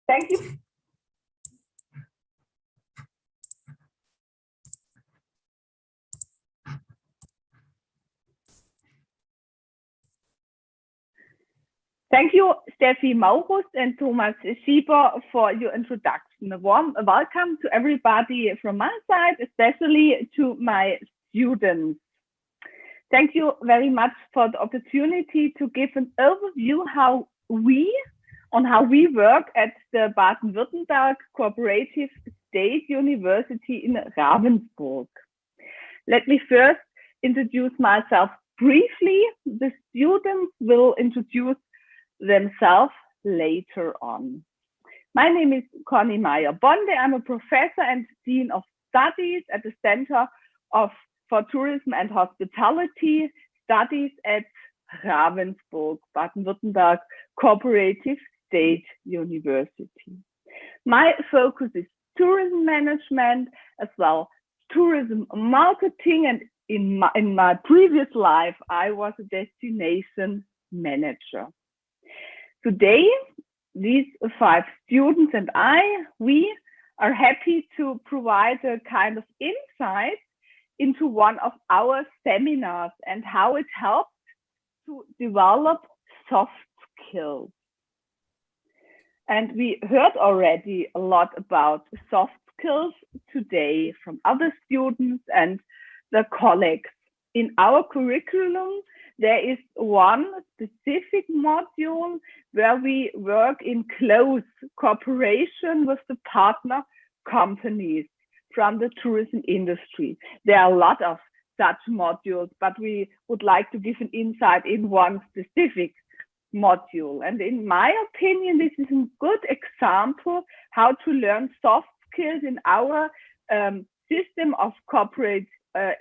I: Thank you. Thank you, Steffi Maurus and Thomas Schieber, for your introduction. a warm welcome to everybody from my side, especially to my students. Thank you very much for the opportunity to give an overview on how we work at the Baden-Württemberg Cooperative State University in Ravensburg. Let me first introduce myself briefly. The students will introduce themselves later on. My name is Conny Meyer-Bonde. I'm a professor and Dean of Studies at the Center for Tourism and Hospitality Studies at Ravensburg, Baden-Württemberg Cooperative State University. My focus is tourism management, as well tourism marketing, and in my previous life, I was a destination manager. Today, these 5 students and we are happy to provide a kind of insight into one of our seminars and how it helps to develop soft skills. And we heard already a lot about soft skills today from other students and the colleagues. In our curriculum, there is one specific module where we work in close cooperation with the partner companies from the tourism industry. There are a lot of such modules, but we would like to give an insight in one specific module. And in my opinion, this is a good example how to learn soft skills in our system of corporate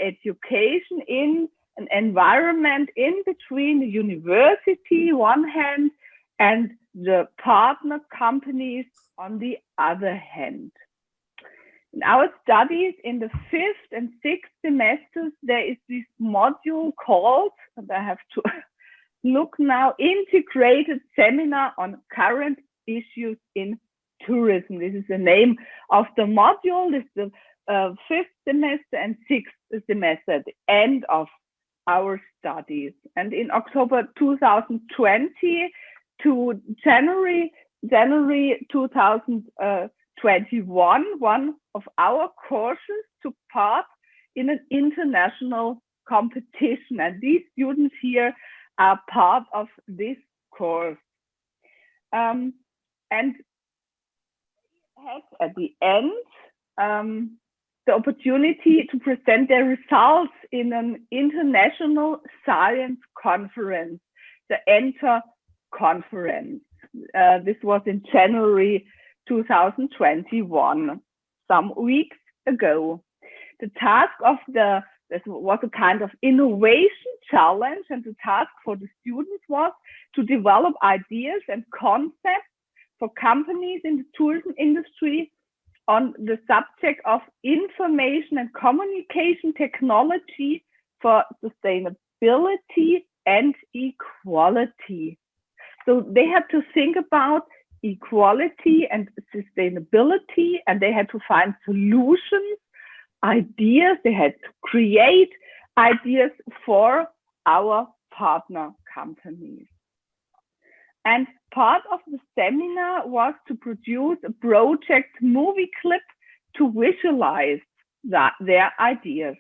I: education in an environment in between the university one hand and the partner companies on the other hand. In our studies in the 5th and 6th semesters, there is this module called, and I have to look now, Integrated Seminar on Current Issues in Tourism. This is the name of the module. This is the 5th semester and 6th semester at the end of our studies. And in October 2020 to January 2021, one of our courses took part in an international competition, and these students here are part of this course. And had at the end the opportunity to present their results in an international science conference, the ENTER conference. This was in January 2021, some weeks ago. The task of this was a kind of innovation challenge, and the task for the students was to develop ideas and concepts for companies in the tourism industry on the subject of information and communication technology for sustainability and equality. So they had to think about equality and sustainability, and they had to find solutions, ideas. They had to create ideas for our partner companies. And part of the seminar was to produce a project movie clip to visualize their ideas.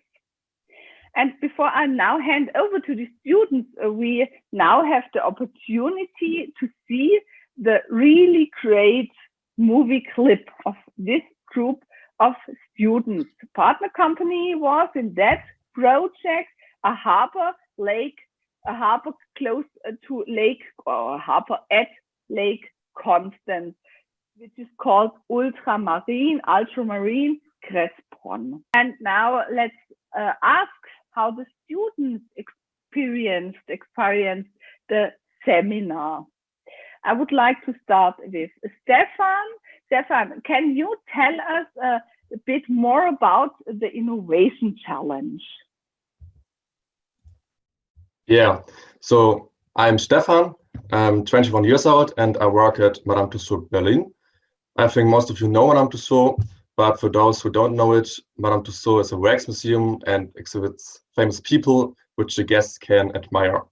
I: And before I now hand over to the students, we now have the opportunity to see the really great movie clip of this group of students. The partner company was in that project a harbor close to Lake, or harbor at Lake Constance, which is called ultramarine Crespron. And now let's ask how the students experienced the seminar. I would like to start with Stefan. Stefan, can you tell us a bit more about the innovation challenge?
J: Yeah, so I'm Stefan, I'm 21 years old and I work at Madame Tussauds Berlin. I think most of you know Madame Tussauds, but for those who don't know it, Madame Tussauds is a wax museum and exhibits famous people which the guests can admire.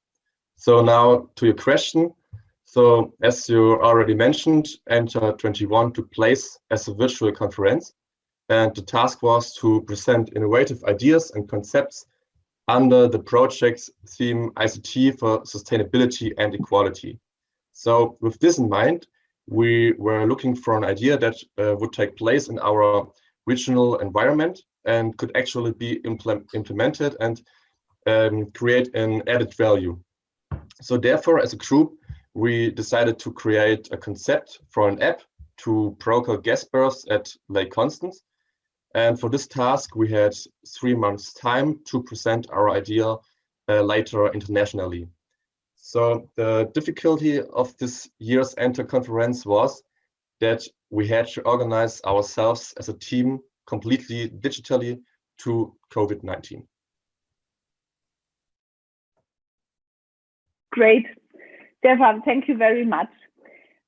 J: So now to your question. So as you already mentioned, Enter 21 took place as a virtual conference, and the task was to present innovative ideas and concepts under the project's theme ICT for Sustainability and Equality. So with this in mind, we were looking for an idea that would take place in our regional environment and could actually be implemented and create an added value. So therefore, as a group, we decided to create a concept for an app to broker gas berths at Lake Constance. And for this task, we had 3 months' time to present our idea later internationally. So the difficulty of this year's Enter conference was that we had to organize ourselves as a team completely digitally to COVID-19.
I: Great. Stefan, thank you very much.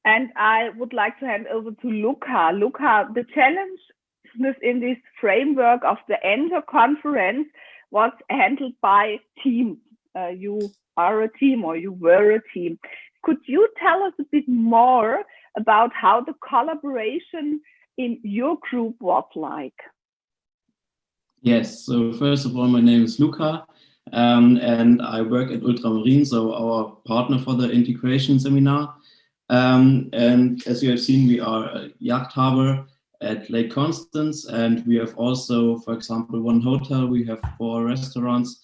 I: And I would like to hand over to Luca. Luca, the challenge within this framework of the Enter conference was handled by teams. You are a team, or you were a team. Could you tell us a bit more about how the collaboration in your group was like?
E: Yes, so first of all, my name is Luca, and I work at Ultramarine, so our partner for the integration seminar. And as you have seen, we are a yacht harbor at Lake Constance, and we have also, for example, 1 hotel, we have 4 restaurants,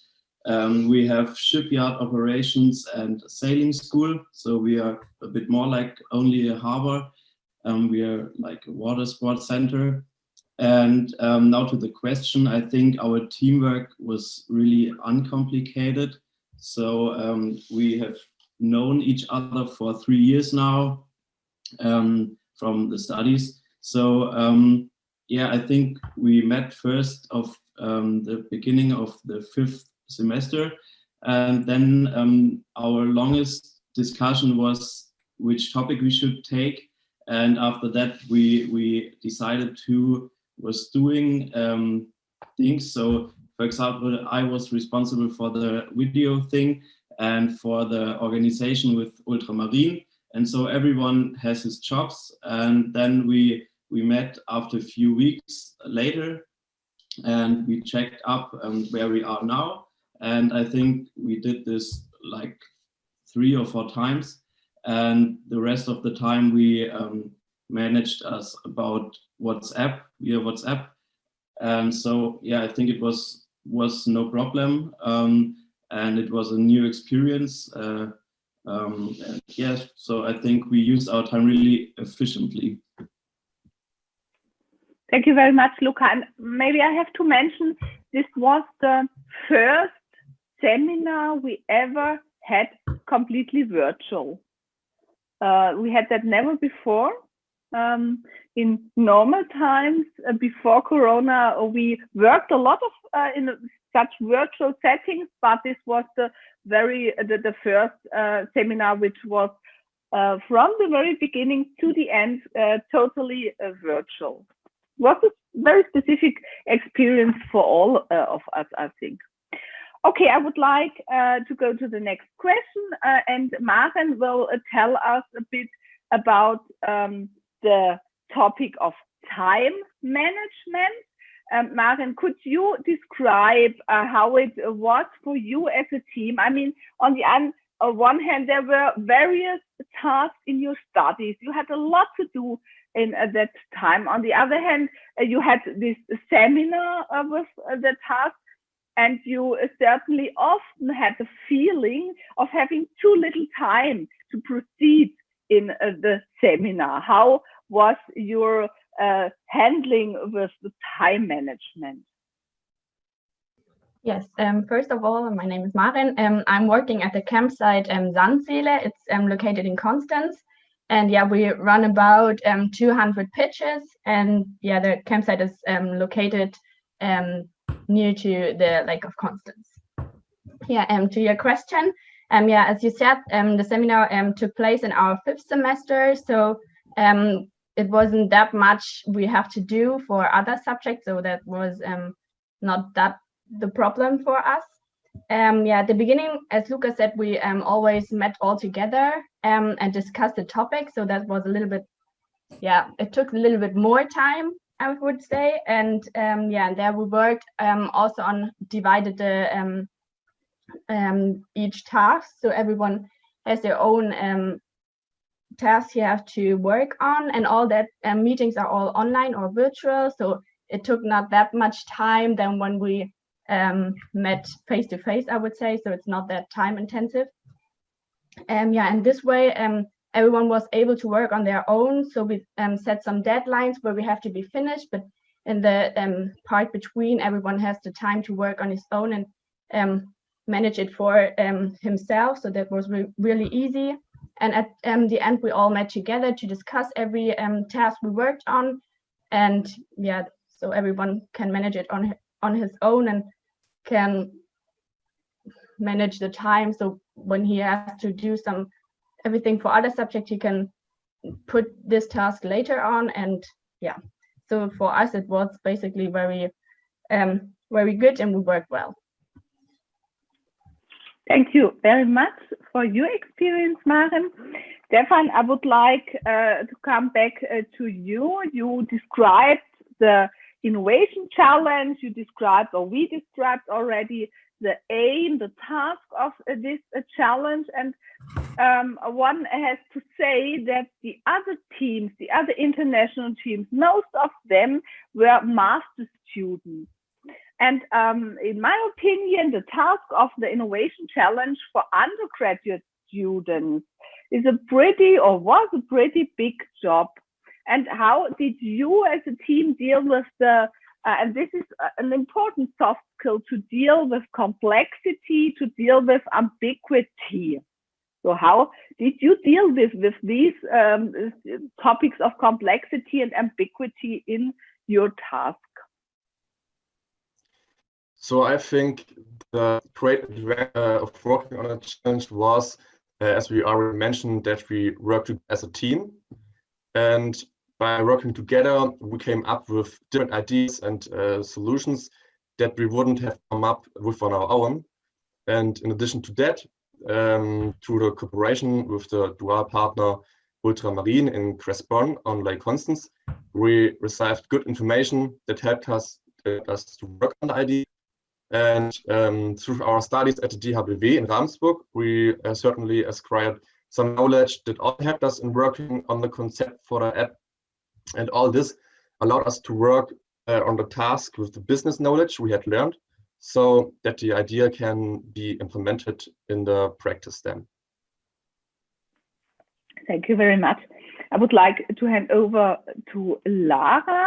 E: we have shipyard operations and sailing school, so we are a bit more like only a harbor. We are like a water sports center. And now to the question, I think our teamwork was really uncomplicated. So we have known each other for 3 years now from the studies. So yeah, I think we met first of the beginning of the 5th semester, and then our longest discussion was which topic we should take. And after that, we decided to was doing things. So for example, I was responsible for the video thing and for the organization with Ultramarine. And so everyone has his jobs. And then we met after a few weeks later, and we checked up where we are now. And I think we did this like 3 or 4 times. And the rest of the time we managed us about WhatsApp, via WhatsApp. And so, yeah, I think it was no problem. And it was a new experience. And yes, so I think we used our time really efficiently.
I: Thank you very much, Luca. And maybe I have to mention, this was the first seminar we ever had completely virtual. We had that never before. In normal times, before Corona, we worked a lot of in such virtual settings, but this was the first seminar which was from the very beginning to the end totally virtual. It was a very specific experience for all of us, I think. Okay, I would like to go to the next question, and Maren will tell us a bit about the topic of time management. Maren, could you describe how it was for you as a team? I mean, on one hand, there were various tasks in your studies. You had a lot to do in that time. On the other hand, you had this seminar with the task, and you certainly often had the feeling of having too little time to proceed in the seminar. How was your handling with the time management?
M: Yes, first of all, my name is Maren. I'm working at the campsite Sandseele. It's located in Constance. And yeah, we run about 200 pitches. And yeah, the campsite is located near to the Lake of Constance. Yeah, to your question, yeah, as you said, the seminar took place in our 5th semester. So it wasn't that much we have to do for other subjects. So that was not that the problem for us. Yeah, at the beginning, as Luca said, we always met all together and discussed the topic. So that was a little bit, yeah, it took a little bit more time, I would say. And yeah, and there we worked also on divided the each task. So everyone has their own tasks you have to work on, and all that meetings are all online or virtual. So it took not that much time than when we met face to face, I would say. So it's not that time intensive. Yeah, and this way everyone was able to work on their own. So we set some deadlines where we have to be finished, but in the part between, everyone has the time to work on his own and manage it for himself. So that was really easy. And at the end, we all met together to discuss every task we worked on. And yeah, so everyone can manage it on his own and can manage the time. So when he has to do everything for other subjects, he can put this task later on. And yeah, so for us, it was basically very good, and we worked well.
I: Thank you very much for your experience, Maren. Stefan, I would like to come back to you. You described the innovation challenge. You described, or we described already, the aim, the task of this challenge. And one has to say that the other teams, the other international teams, most of them were master students. And in my opinion, the task of the innovation challenge for undergraduate students is was a pretty big job. And how did you as a team deal with and this is an important soft skill, to deal with complexity, to deal with ambiguity. So how did you deal with these topics of complexity and ambiguity in your task?
J: So I think the great advantage of working on a challenge was, as we already mentioned, that we worked as a team. And by working together, we came up with different ideas and solutions that we wouldn't have come up with on our own. And in addition to that, through the cooperation with the dual partner Ultramarine in Crespon on Lake Constance, we received good information that helped us to work on the idea. And through our studies at the DHBW in Ravensburg, we certainly acquired some knowledge that all helped us in working on the concept for the app. And all this allowed us to work on the task with the business knowledge we had learned, so that the idea can be implemented in the practice then.
I: Thank you very much. I would like to hand over to Lara.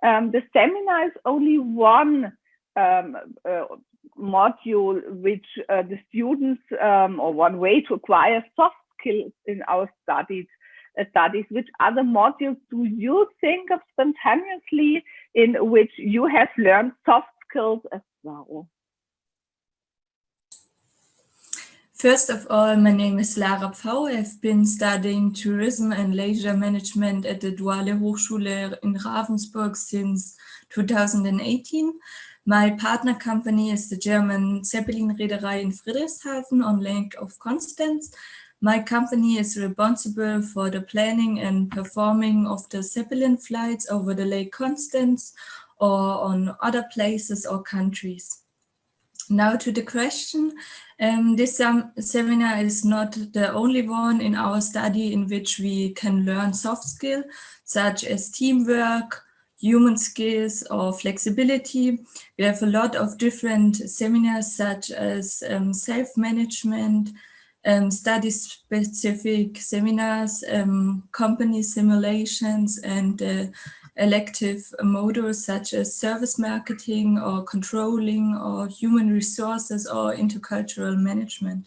I: The seminar is only one module which the students, or one way to acquire soft skills in our studies. Which other modules do you think of spontaneously in which you have learned soft skills as well?
Q: First of all, my name is Lara Pfau. I've been studying tourism and leisure management at the Duale Hochschule in Ravensburg since 2018. My partner company is the German Zeppelin Reederei in Friedrichshafen on Lake of Constance. My company is responsible for the planning and performing of the Zeppelin flights over the Lake Constance or on other places or countries. Now to the question. This seminar is not the only one in our study in which we can learn soft skills such as teamwork, human skills or flexibility. We have a lot of different seminars such as self-management, study-specific seminars, company simulations, and elective modules such as service marketing or controlling or human resources or intercultural management.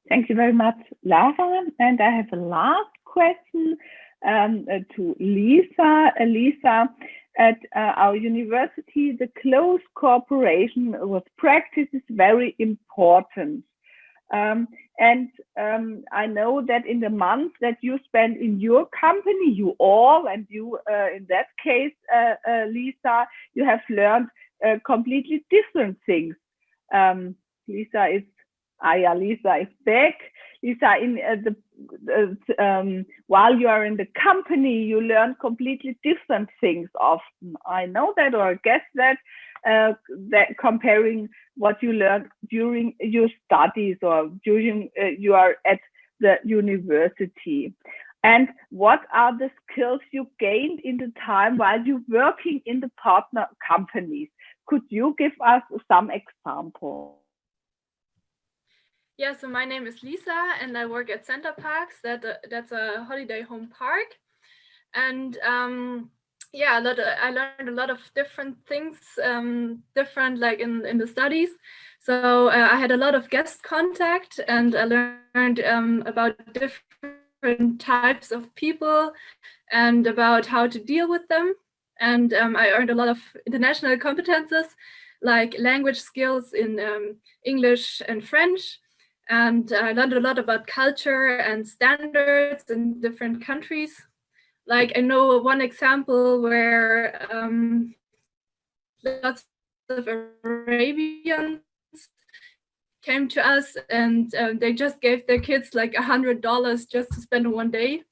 I: Thank you very much, Lara. And I have a last question to Lisa. Lisa, at our university, the close cooperation with practice is very important. And I know that in the months that you spend in your company, you all, and you in that case, Lisa, you have learned completely different things. Lisa is back. Lisa, in while you are in the company, you learn completely different things often. I know that, or I guess that, that comparing what you learned during your studies or during you are at the university. And what are the skills you gained in the time while you're working in the partner companies? Could you give us some examples?
U: Yeah, so my name is Lisa and I work at Center Parks. That's a holiday home park. And yeah, I learned a lot of different things, different like in the studies. So I had a lot of guest contact and I learned about different types of people and about how to deal with them. And I earned a lot of international competences like language skills in English and French. And I learned a lot about culture and standards in different countries. Like I know one example where lots of Arabians came to us and they just gave their kids like $100 just to spend one day.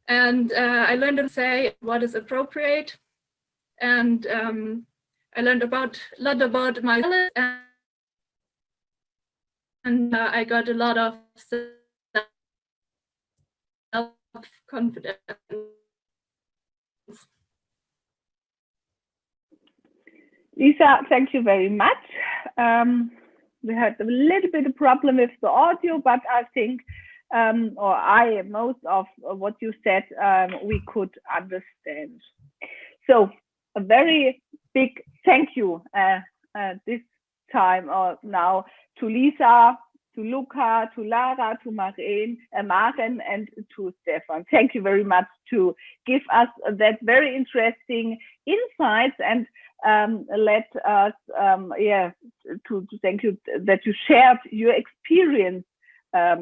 U: And I learned to say what is appropriate. And I learned a lot about my wallet and I got a lot of self-confidence.
I: Lisa, thank you very much. We had a little bit of problem with the audio, but I think, most of what you said, we could understand. So a very big thank you this time or now to Lisa, to Luca, to Lara, to Maren, and to Stefan. Thank you very much to give us that very interesting insights and let us, to thank you that you shared your experience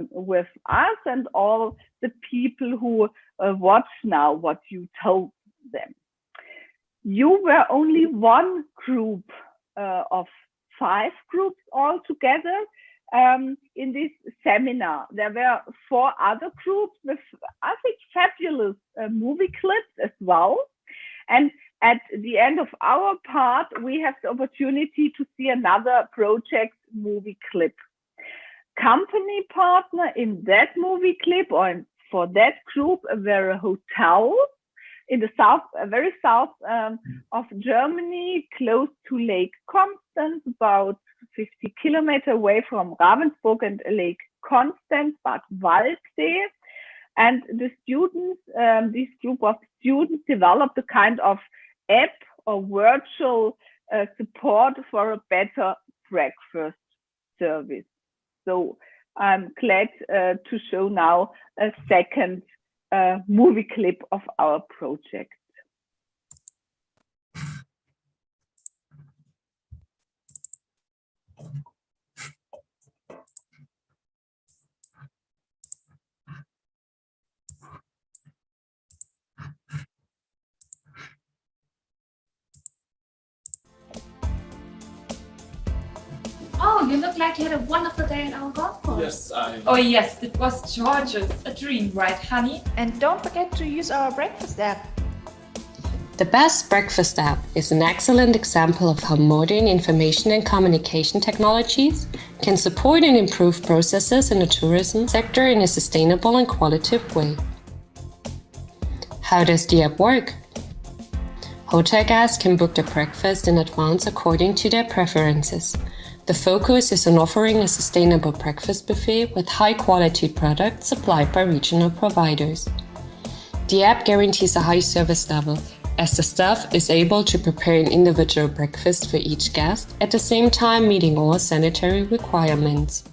I: with us and all the people who watch now what you told them. You were only one group of 5 groups all together in this seminar. There were 4 other groups with, I think, fabulous movie clips as well. And at the end of our part, we have the opportunity to see another project movie clip. Company partner in that movie clip or for that group were a hotel in the south, very south of Germany, close to Lake Constance, about 50 kilometers away from Ravensburg and Lake Constance, Bad Waldsee. And the students, this group of students developed a kind of app or virtual support for a better breakfast service. So I'm glad to show now a second movie clip of our project.
B: Oh, you look like you had a wonderful day at our golf course.
R: Yes,
B: Oh yes, it was George's. A dream, right, honey? And don't forget to use our breakfast app.
S: The Best Breakfast app is an excellent example of how modern information and communication technologies can support and improve processes in the tourism sector in a sustainable and qualitative way. How does the app work? Hotel guests can book their breakfast in advance according to their preferences. The focus is on offering a sustainable breakfast buffet with high-quality products supplied by regional providers. The app guarantees a high service level, as the staff is able to prepare an individual breakfast for each guest, at the same time meeting all sanitary requirements.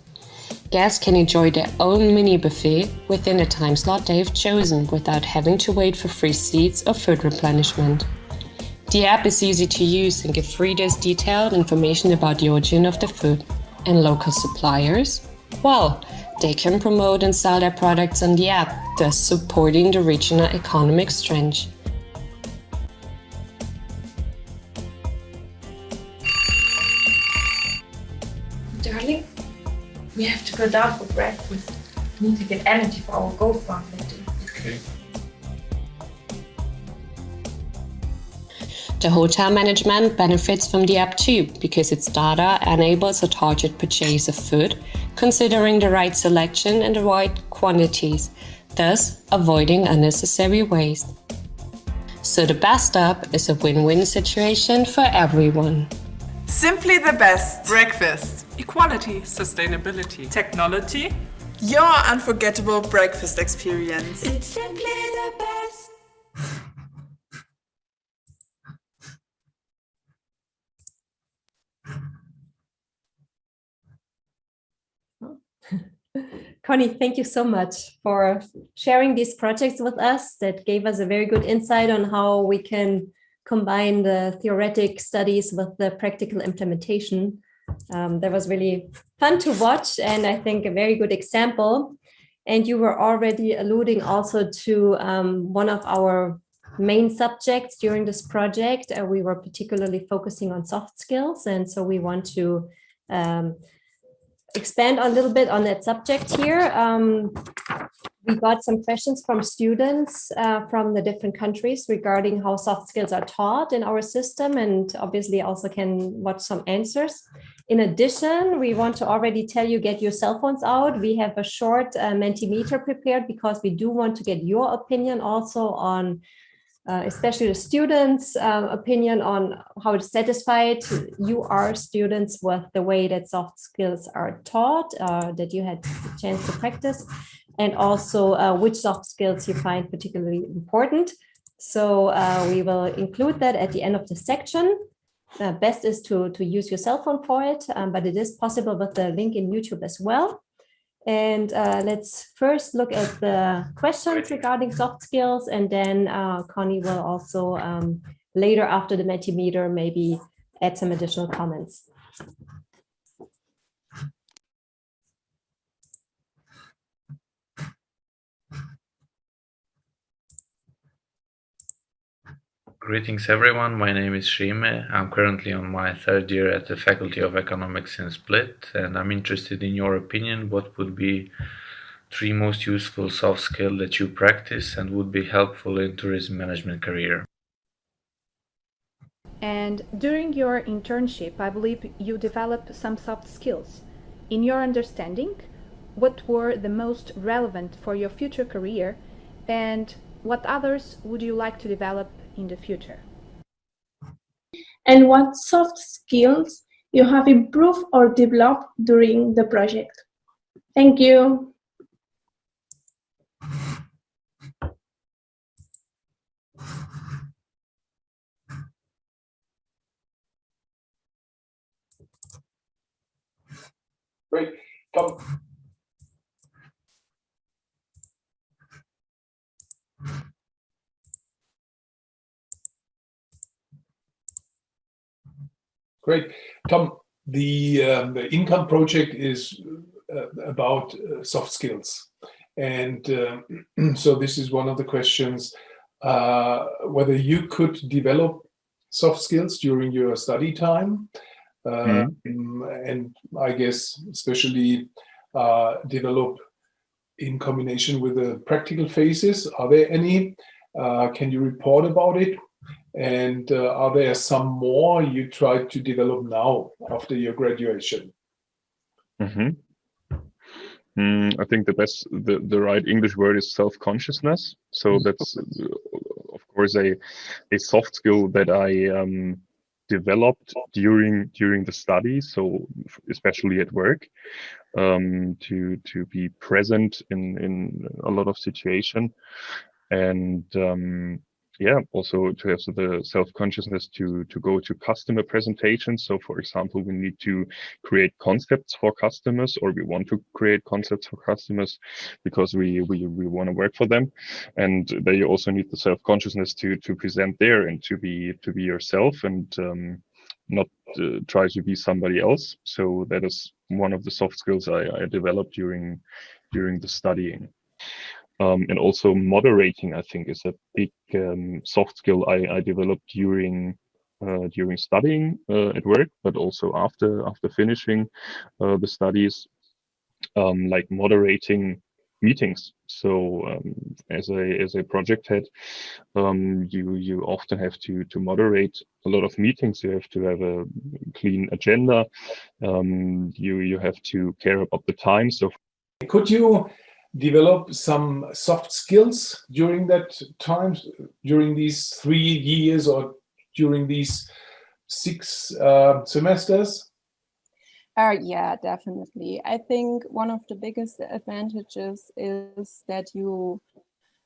S: Guests can enjoy their own mini buffet within a time slot they have chosen without having to wait for free seats or food replenishment. The app is easy to use and gives readers detailed information about the origin of the food. And local suppliers? Well, they can promote and sell their products on the app, thus supporting the regional economic strength.
B: We have to go down for breakfast. We need to get energy for our goal farm meeting.
K: Okay.
S: The hotel management benefits from the app too, because its data enables a target purchase of food, considering the right selection and the right quantities, thus avoiding unnecessary waste. So the best app is a win-win situation for everyone.
R: Simply the best.
T: Breakfast.
R: Equality.
T: Sustainability.
R: Technology. Your unforgettable breakfast experience.
T: It's simply the best.
A: Connie, thank you so much for sharing these projects with us. That gave us a very good insight on how we can combine the theoretic studies with the practical implementation. That was really fun to watch, and I think a very good example. And you were already alluding also to one of our main subjects during this project. We were particularly focusing on soft skills, and so we want to expand a little bit on that subject here. We got some questions from students from the different countries regarding how soft skills are taught in our system, and obviously also can watch some answers. In addition, we want to already tell you, get your cell phones out. We have a short Mentimeter prepared because we do want to get your opinion also on especially the students' opinion on how satisfied you are, students, with the way that soft skills are taught, that you had the chance to practice, and also which soft skills you find particularly important. So we will include that at the end of the section. Best is to use your cell phone for it, but it is possible with the link in YouTube as well. And let's first look at the questions regarding soft skills, and then Connie will also later after the Mentimeter maybe add some additional comments.
V: Greetings everyone, my name is Shime. I'm currently on my third year at the Faculty of Economics in Split, and I'm interested in your opinion. What would be 3 most useful soft skills that you practice and would be helpful in tourism management career?
H: And during your internship, I believe you developed some soft skills. In your understanding, what were the most relevant for your future career, and what others would you like to develop in the future?
X: And what soft skills you have improved or developed during the project? Thank you.
K: Great. Tom. Great. Tom, the income project is about soft skills. And so this is one of the questions, whether you could develop soft skills during your study time. And I guess especially develop in combination with the practical phases. Are there any? Can you report about it? And are there some more you try to develop now after your graduation?
L: I think the right English word is self-consciousness. So that's of course a soft skill that I developed during the study. So especially at work, to be present in a lot of situation, and yeah, also to have the self-consciousness to go to customer presentations. So for example, we need to create concepts for customers, or we want to create concepts for customers because we want to work for them. And then you also need the self-consciousness to present there and to be yourself, and not try to be somebody else. So that is one of the soft skills I developed during the studying. And also moderating, I think, is a big soft skill I developed during studying at work, but also after finishing the studies. like moderating meetings. So as a project head, you often have to moderate a lot of meetings. You have to have a clean agenda. You have to care about the time. So
K: could you develop some soft skills during that time, during these 3 years or during these 6 semesters?
C: Yeah, definitely. I think one of the biggest advantages is that you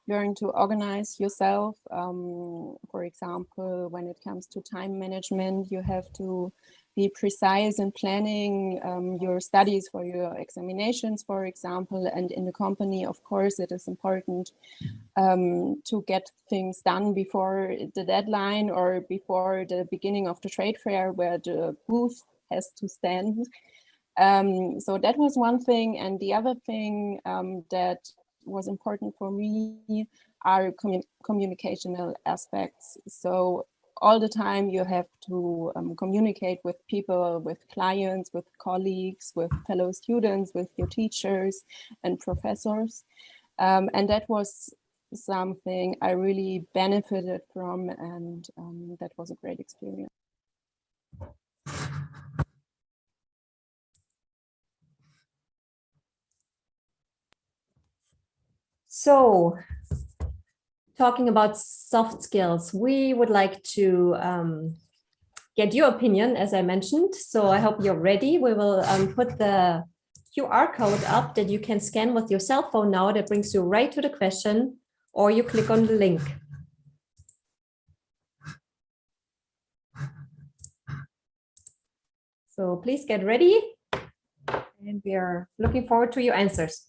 C: learn to organize yourself. For example, when it comes to time management, you have to be precise in planning your studies for your examinations, for example, and in the company, of course, it is important to get things done before the deadline or before the beginning of the trade fair where the booth has to stand. So that was one thing. And the other thing that was important for me are communicational aspects. So all the time you have to communicate with people, with clients, with colleagues, with fellow students, with your teachers and professors. And that was something I really benefited from, and that was a great experience.
A: So, talking about soft skills, we would like to get your opinion, as I mentioned. So I hope you're ready. We will put the QR code up that you can scan with your cell phone now. That brings you right to the question, or you click on the link. So please get ready, and we are looking forward to your answers.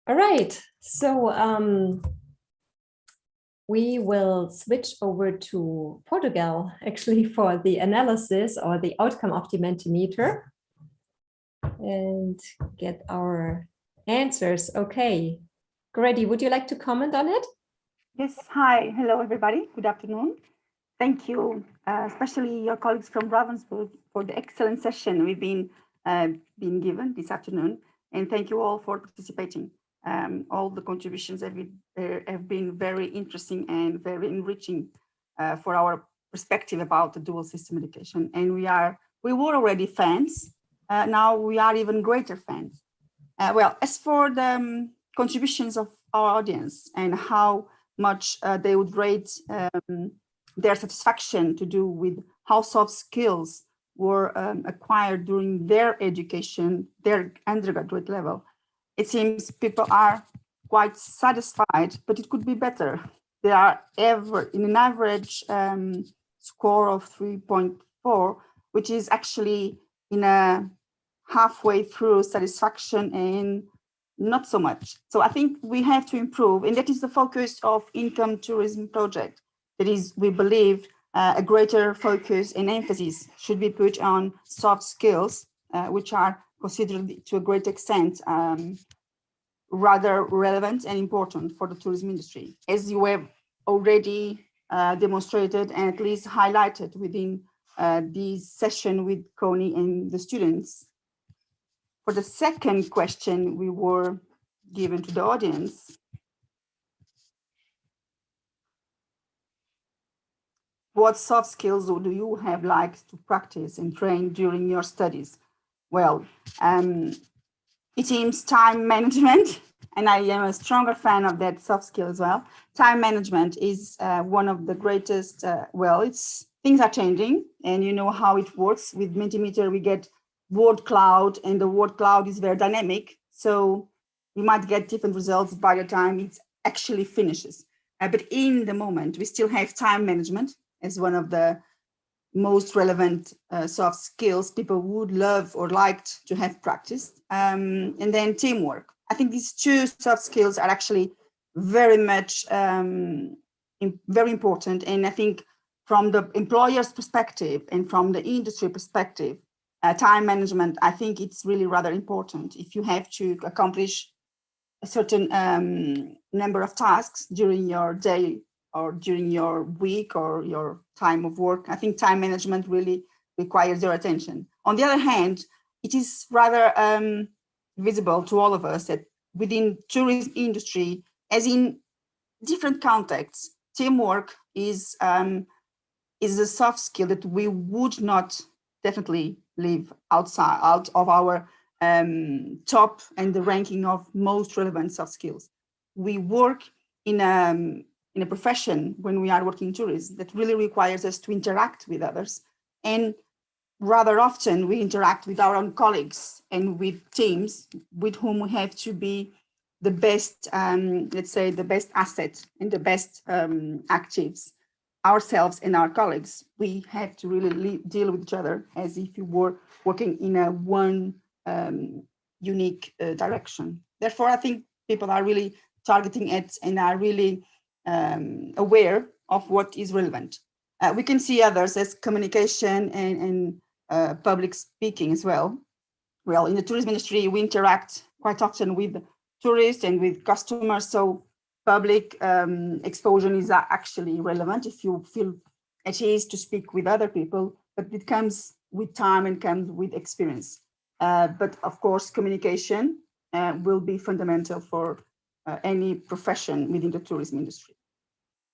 A: All right, so we will switch over to Portugal actually for the analysis or the outcome of the Mentimeter and get our answers. Okay, Grady, would you like to comment on it?
D: Yes, hi, hello everybody, good afternoon. Thank you, especially your colleagues from Ravensburg for the excellent session we've been given this afternoon. And thank you all for participating. All the contributions have been very interesting and very enriching for our perspective about the dual system education. And we were already fans, now we are even greater fans. Well, as for the contributions of our audience and how much they would rate their satisfaction to do with how soft skills were acquired during their education, their undergraduate level, it seems people are quite satisfied, but it could be better. They are in an average score of 3.4, which is actually in a halfway through satisfaction and not so much. So I think we have to improve, and that is the focus of Income Tourism Project. That is, we believe a greater focus and emphasis should be put on soft skills, which are considered to a great extent rather relevant and important for the tourism industry, as you have already demonstrated and at least highlighted within this session with Connie and the students. For the second question we were given to the audience, what soft skills do you have liked to practice and train during your studies? Well, it seems time management, and I am a stronger fan of that soft skill as well. Time management is one of the greatest, things are changing, and you know how it works. With Mentimeter, we get word cloud, and the word cloud is very dynamic. So you might get different results by the time it actually finishes. But in the moment, we still have time management as one of the most relevant soft skills people would love or liked to have practiced. And then teamwork. I think these two soft skills are actually very much very important. And I think from the employer's perspective and from the industry perspective, time management, I think it's really rather important. If you have to accomplish a certain number of tasks during your day or during your week or your time of work, I think time management really requires your attention. On the other hand, it is rather visible to all of us that within tourism industry, as in different contexts, teamwork is a soft skill that we would not definitely leave out of our top and the ranking of most relevant soft skills. We work in a profession when we are working in tourism that really requires us to interact with others. And rather often we interact with our own colleagues and with teams with whom we have to be the best, let's say, the best asset and the best actives ourselves and our colleagues. We have to really deal with each other as if we were working in a one unique direction. Therefore, I think people are really targeting it and are really aware of what is relevant. We can see others as communication and public speaking as well. Well, in the tourism industry, we interact quite often with tourists and with customers, so public exposure is actually relevant if you feel at ease to speak with other people, but it comes with time and comes with experience. But of course, communication will be fundamental for any profession within the tourism industry.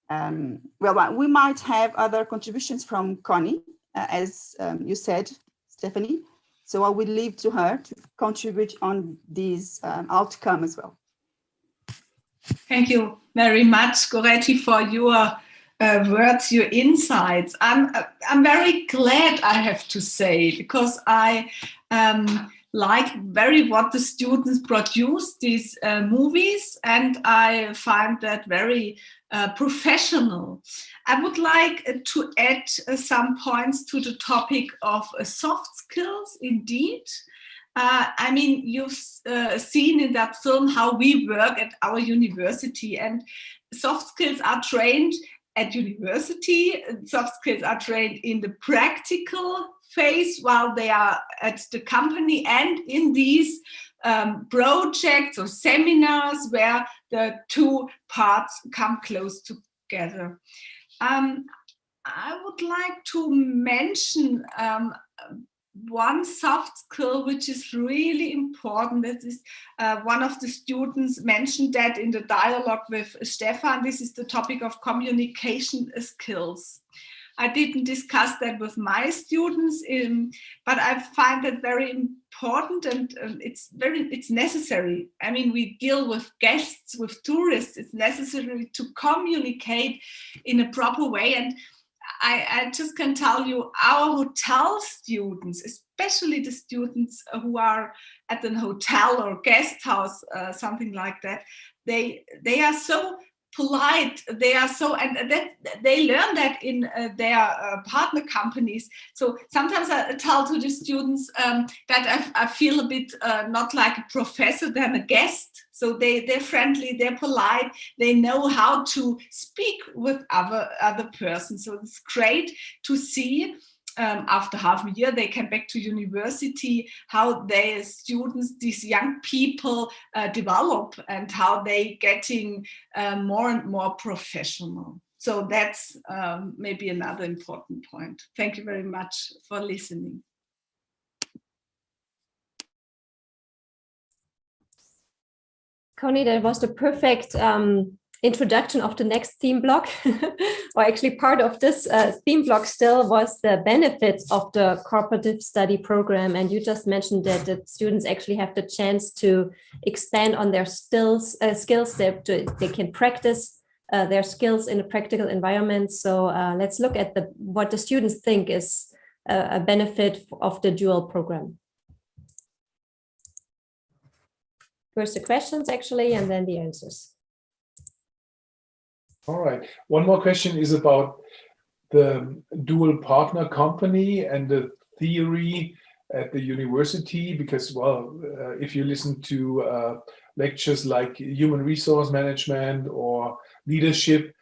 D: Well, we might have other contributions from Connie, as you said, Stephanie. So I will leave to her to contribute on this outcome as well.
N: Thank you very much, Goretti, for your words, your insights. I'm very glad, I have to say, because I like very what the students produce, these movies, and I find that very professional. I would like to add some points to the topic of soft skills, indeed. I mean, you've seen in that film how we work at our university, and soft skills are trained at university. Soft skills are trained in the practical phase while they are at the company and in these projects or seminars where the two parts come close together. I would like to mention one soft skill which is really important. That is one of the students mentioned that in the dialogue with Stefan. This is the topic of communication skills.
F: I didn't discuss that with my students, but I find that very important, and it's necessary. I mean, we deal with guests, with tourists. It's necessary to communicate in a proper way. And I just can tell you, our hotel students, especially the students who are at an hotel or guest house, something like that, they are so polite. They are so, and that they learn that in their partner companies. So sometimes I tell to the students that I feel a bit not like a professor than a guest. So they're friendly, they're polite, they know how to speak with other persons. So it's great to see. After half a year, they came back to university, how their students, these young people, develop and how they getting more and more professional. So that's maybe another important point. Thank you very much for listening.
A: Connie, that was the perfect introduction of the next theme block, or actually part of this theme block still was the benefits of the cooperative study program. And you just mentioned that the students actually have the chance to expand on their skills that they can practice their skills in a practical environment. So let's look at what the students think is a benefit of the dual program. First the questions actually, and then the answers.
K: All right. One more question is about the dual partner company and the theory at the university, because, well, if you listen to lectures like human resource management or leadership,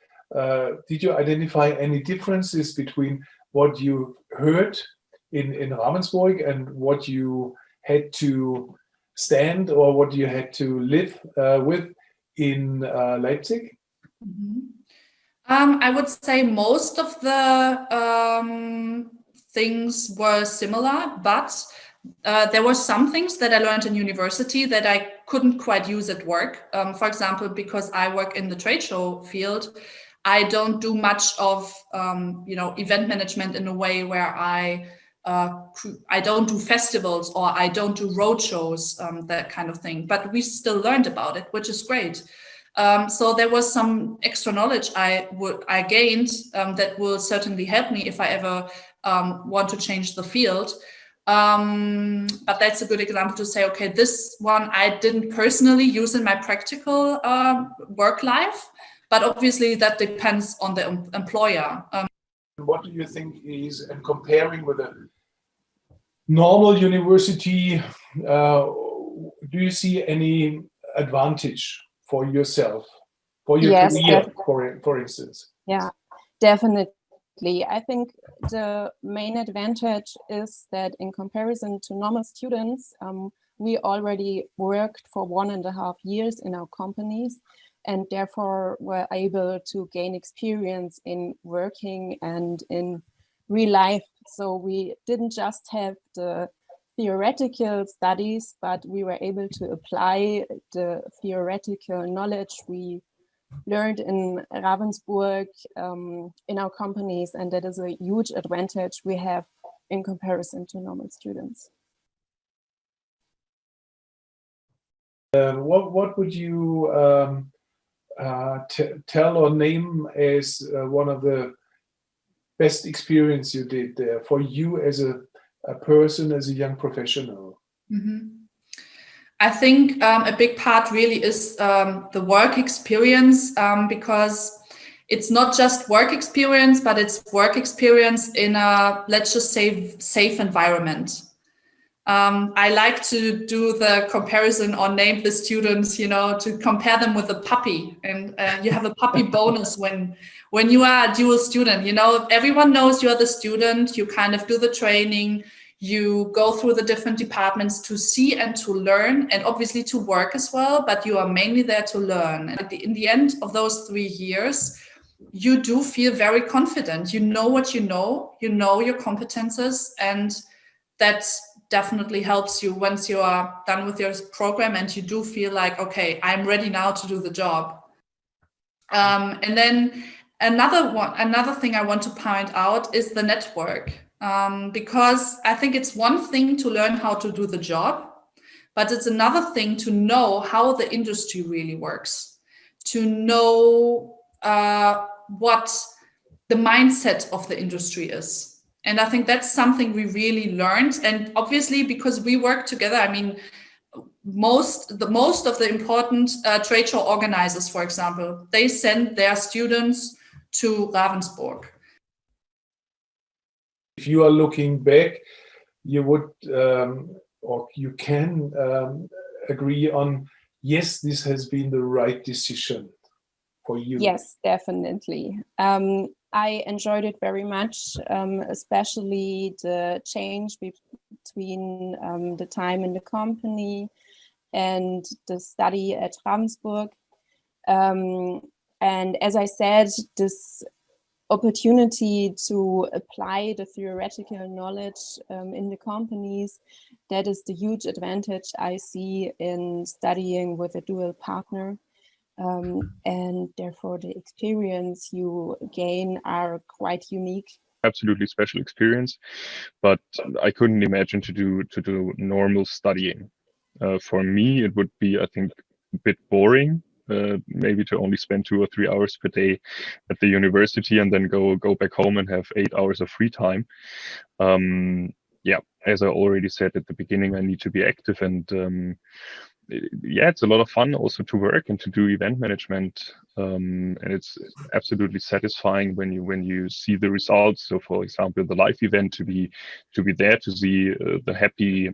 K: did you identify any differences between what you heard in Ravensburg and what you had to stand or what you had to live with in Leipzig?
N: Mm-hmm. I would say most of the things were similar, but there were some things that I learned in university that I couldn't quite use at work. For example, because I work in the trade show field, I don't do much of event management in a way where I don't do festivals or I don't do road shows, that kind of thing. But we still learned about it, which is great. So there was some extra knowledge I gained that will certainly help me if I ever want to change the field. But that's a good example to say, okay, this one I didn't personally use in my practical work life, but obviously that depends on the employer.
K: What do you think is, and comparing with a normal university, do you see any advantage for yourself, for your career, for instance?
C: Yeah, definitely. I think the main advantage is that in comparison to normal students, we already worked for 1.5 years in our companies and therefore were able to gain experience in working and in real life. So we didn't just have the theoretical studies, but we were able to apply the theoretical knowledge we learned in Ravensburg in our companies, and that is a huge advantage we have in comparison to normal students.
K: What would you tell or name as one of the best experience you did there for you as a person, as a young professional?
N: Mm-hmm. I think a big part really is the work experience, because it's not just work experience, but it's work experience in a, let's just say, safe environment. I like to do the comparison or name the students, to compare them with a puppy, and you have a puppy bonus when you are a dual student. Everyone knows you are the student. You kind of do the training. You go through the different departments to see and to learn, and obviously to work as well, but you are mainly there to learn. And in the end of those 3 years, you do feel very confident. You know what you know your competences, and that definitely helps you once you are done with your program and you do feel like, okay, I'm ready now to do the job. And then Another thing I want to point out is the network, because I think it's one thing to learn how to do the job, but it's another thing to know how the industry really works, to know what the mindset of the industry is. And I think that's something we really learned. And obviously, because we work together, I mean, most of the important trade show organizers, for example, they send their students to Ravensburg.
K: If you are looking back, you would or you can agree on, yes, this has been the right decision for you.
C: Yes, definitely. I enjoyed it very much, especially the change between the time in the company and the study at Ravensburg. And as I said, this opportunity to apply the theoretical knowledge in the companies, that is the huge advantage I see in studying with a dual partner. And therefore the experience you gain are quite unique.
L: Absolutely special experience, but I couldn't imagine to do normal studying. For me, it would be, I think, a bit boring. Maybe to only spend 2 or 3 hours per day at the university and then go back home and have 8 hours of free time. Yeah, as I already said at the beginning, I need to be active, and yeah, it's a lot of fun also to work and to do event management, and it's absolutely satisfying when you see the results. So, for example, the live event, to be there to see the happy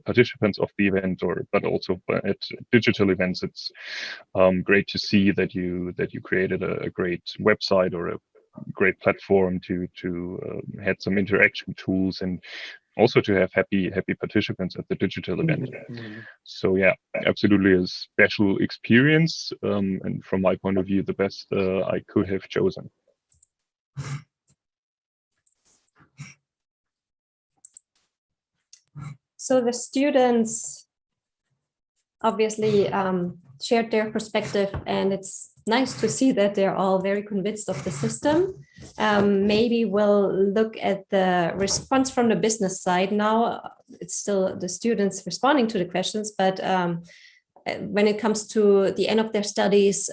L: participants of the event, but also at digital events, it's great to see that you created a great website or a great platform to had some interaction tools, and also to have happy participants at the digital event. So yeah, absolutely a special experience, and from my point of view, the best I could have chosen.
A: So the students obviously shared their perspective, and it's nice to see that they're all very convinced of the system. Maybe we'll look at the response from the business side now. It's still the students responding to the questions, but when it comes to the end of their studies,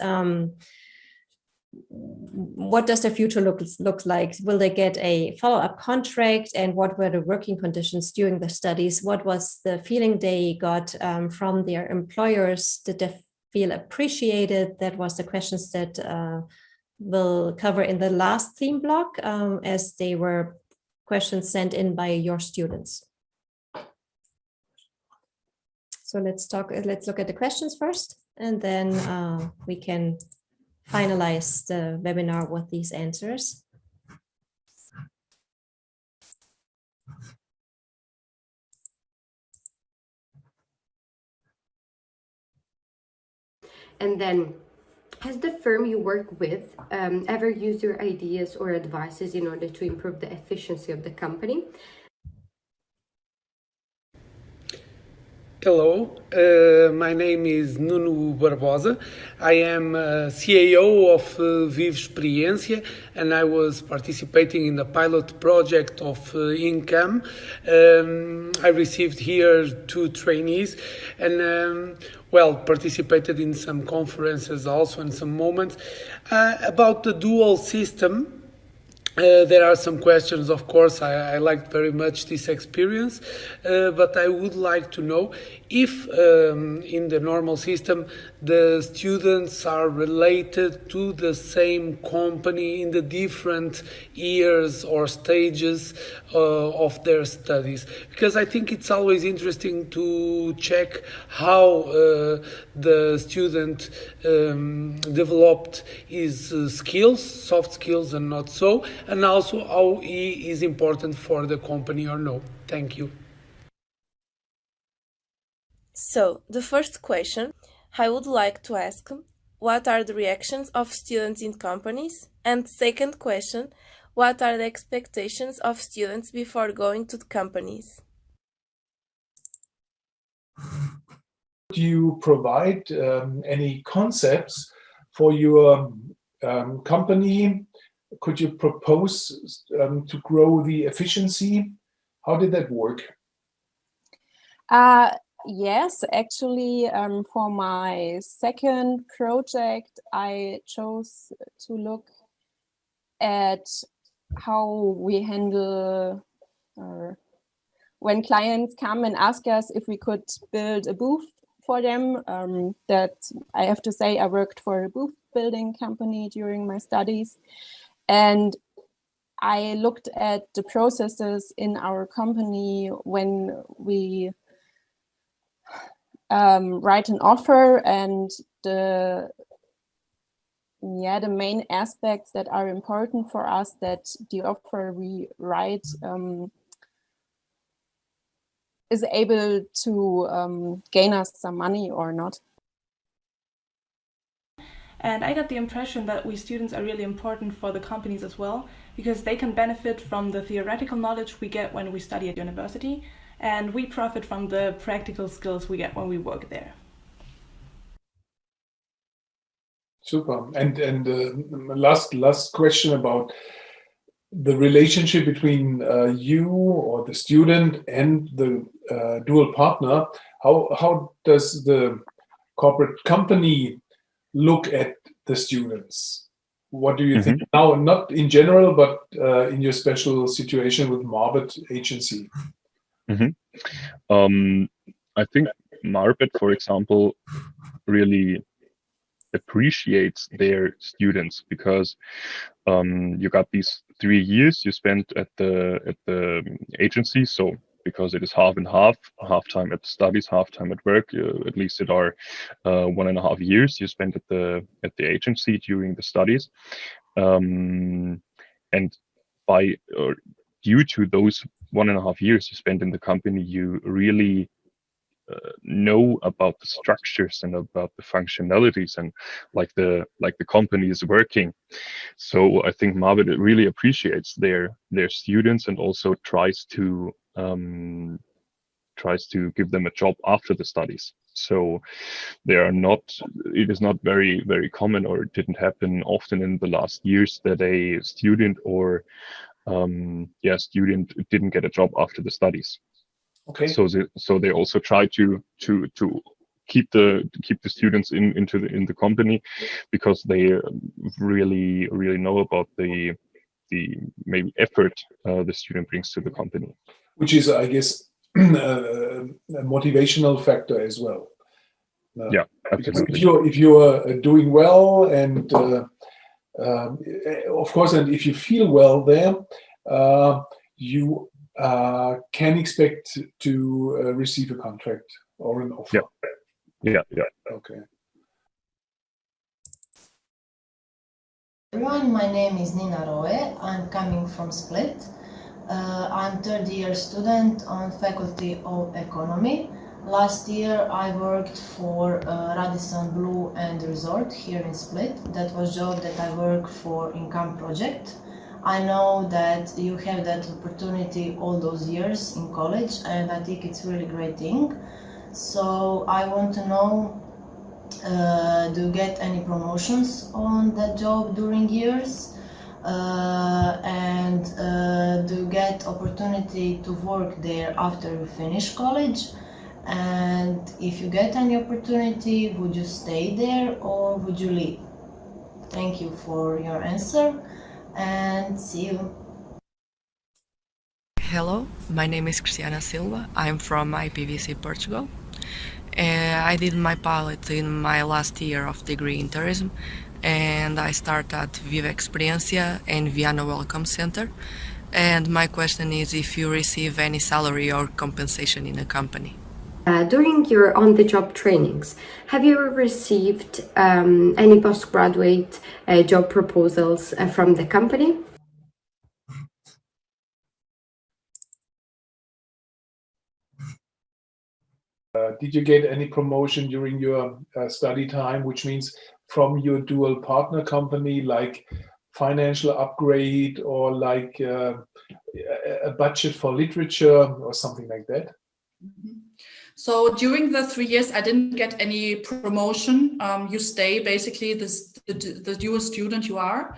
A: what does their future look like? Will they get a follow-up contract, and what were the working conditions during the studies? What was the feeling they got from their employers? Did they feel appreciated? That was the questions that we'll cover in the last theme block, as they were questions sent in by your students. So let's look at the questions first, and then we can finalize the webinar with these answers.
G: And then, has the firm you work with ever used your ideas or advices in order to improve the efficiency of the company?
O: Hello, my name is Nuno Barbosa. I am CAO of Vive Experiência, and I was participating in the pilot project of Income. I received here 2 trainees, and well, participated in some conferences also in some moments. About the dual system, there are some questions, of course. I liked very much this experience, but I would like to know if in the normal system the students are related to the same company in the different years or stages of their studies, because I think it's always interesting to check how the student developed his skills, soft skills and not so, and also how he is important for the company or no. Thank you.
P: So, the first question, I would like to ask, what are the reactions of students in companies? And second question, what are the expectations of students before going to the companies?
K: Do you provide any concepts for your company, could you propose to grow the efficiency? How did that work?
C: Yes, actually, for my second project, I chose to look at how we handle when clients come and ask us if we could build a booth for them. That I have to say, I worked for a booth building company during my studies, and I looked at the processes in our company when we write an offer, and the main aspects that are important for us, that the offer we write is able to gain us some money or not.
E: And I got the impression that we students are really important for the companies as well, because they can benefit from the theoretical knowledge we get when we study at university, and we profit from the practical skills we get when we work there.
K: Super. And last question about the relationship between you or the student and the dual partner. How does the corporate company look at the students? What do you think now, not in general, but in your special situation with Marbet agency?
L: I think Marbet, for example, really appreciates their students, because you got these 3 years you spent at the agency. So because it is half and half time at studies, half time at work, at least it are 1.5 years you spent at the agency during the studies, and due to those 1.5 years you spent in the company, you really know about the structures and about the functionalities and like the company is working. So I think Marbet really appreciates their students, and also tries to give them a job after the studies. So it is not very, very common, or it didn't happen often in the last years, that a student or student didn't get a job after the studies.
K: Okay.
L: So they also try to keep the students in the company, because they really know about the maybe effort the student brings to the company.
K: Which is, I guess, a motivational factor as well.
L: Yeah,
K: absolutely. If you are doing well, and of course, and if you feel well there, you can expect to receive a contract or an offer.
L: Yeah.
K: Okay.
J: Everyone, my name is Nina Roe. I'm coming from Split. I'm third-year student on Faculty of Economy. Last year I worked for Radisson Blu and Resort here in Split. That was a job that I worked for Income Project. I know that you have that opportunity all those years in college, and I think it's really great thing. So I want to know, do you get any promotions on that job during years? And do you get opportunity to work there after you finish college? And if you get any opportunity, would you stay there or would you leave? Thank you for your answer, and see you.
M: Hello, my name is Cristiana Silva. I'm from IPVC, Portugal. I did my pilot in my last year of degree in tourism, and I started at Viva Experiencia and Viana Welcome Center. And my question is if you receive any salary or compensation in a company.
G: During your on-the-job trainings, have you received any postgraduate job proposals from the company?
K: Did you get any promotion during your study time, which means from your dual partner company, like financial upgrade or like a budget for literature or something like that?
N: So during the 3 years, I didn't get any promotion. You stay basically the dual student you are.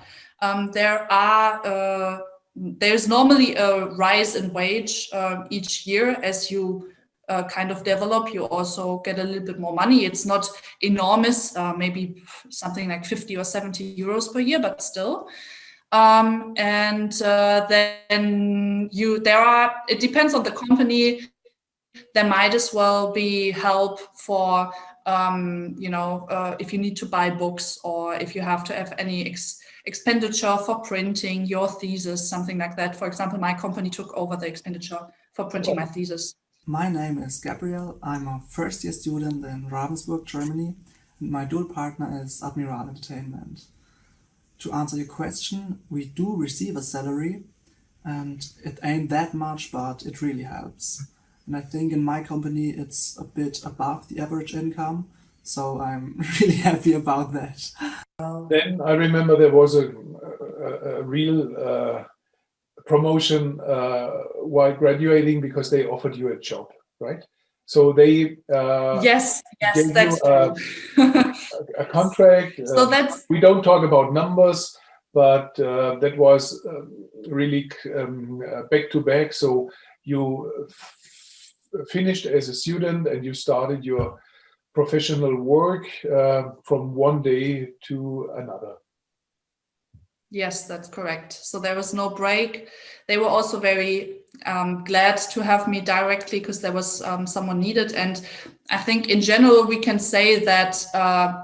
N: There's normally a rise in wage each year as you kind of develop. You also get a little bit more money. It's not enormous, maybe something like 50 or 70 euros per year, but still. Then it depends on the company. There might as well be help for, if you need to buy books or if you have to have any expenditure for printing your thesis, something like that. For example, my company took over the expenditure for printing my thesis.
I: My name is Gabriel. I'm a first-year student in Ravensburg, Germany, and my dual partner is Admiral Entertainment. To answer your question, we do receive a salary, and it ain't that much, but it really helps. And I think in my company it's a bit above the average income, so I'm really happy about that.
K: Then I remember there was a real promotion while graduating because they offered you a job, right? So they
N: yes,
K: gave
N: that's
K: you a contract.
N: So that's
K: we don't talk about numbers, but that was really back to back. So you finished as a student and you started your professional work from one day to another.
N: Yes, that's correct. So there was no break. They were also very glad to have me directly because there was someone needed. And I think in general, we can say that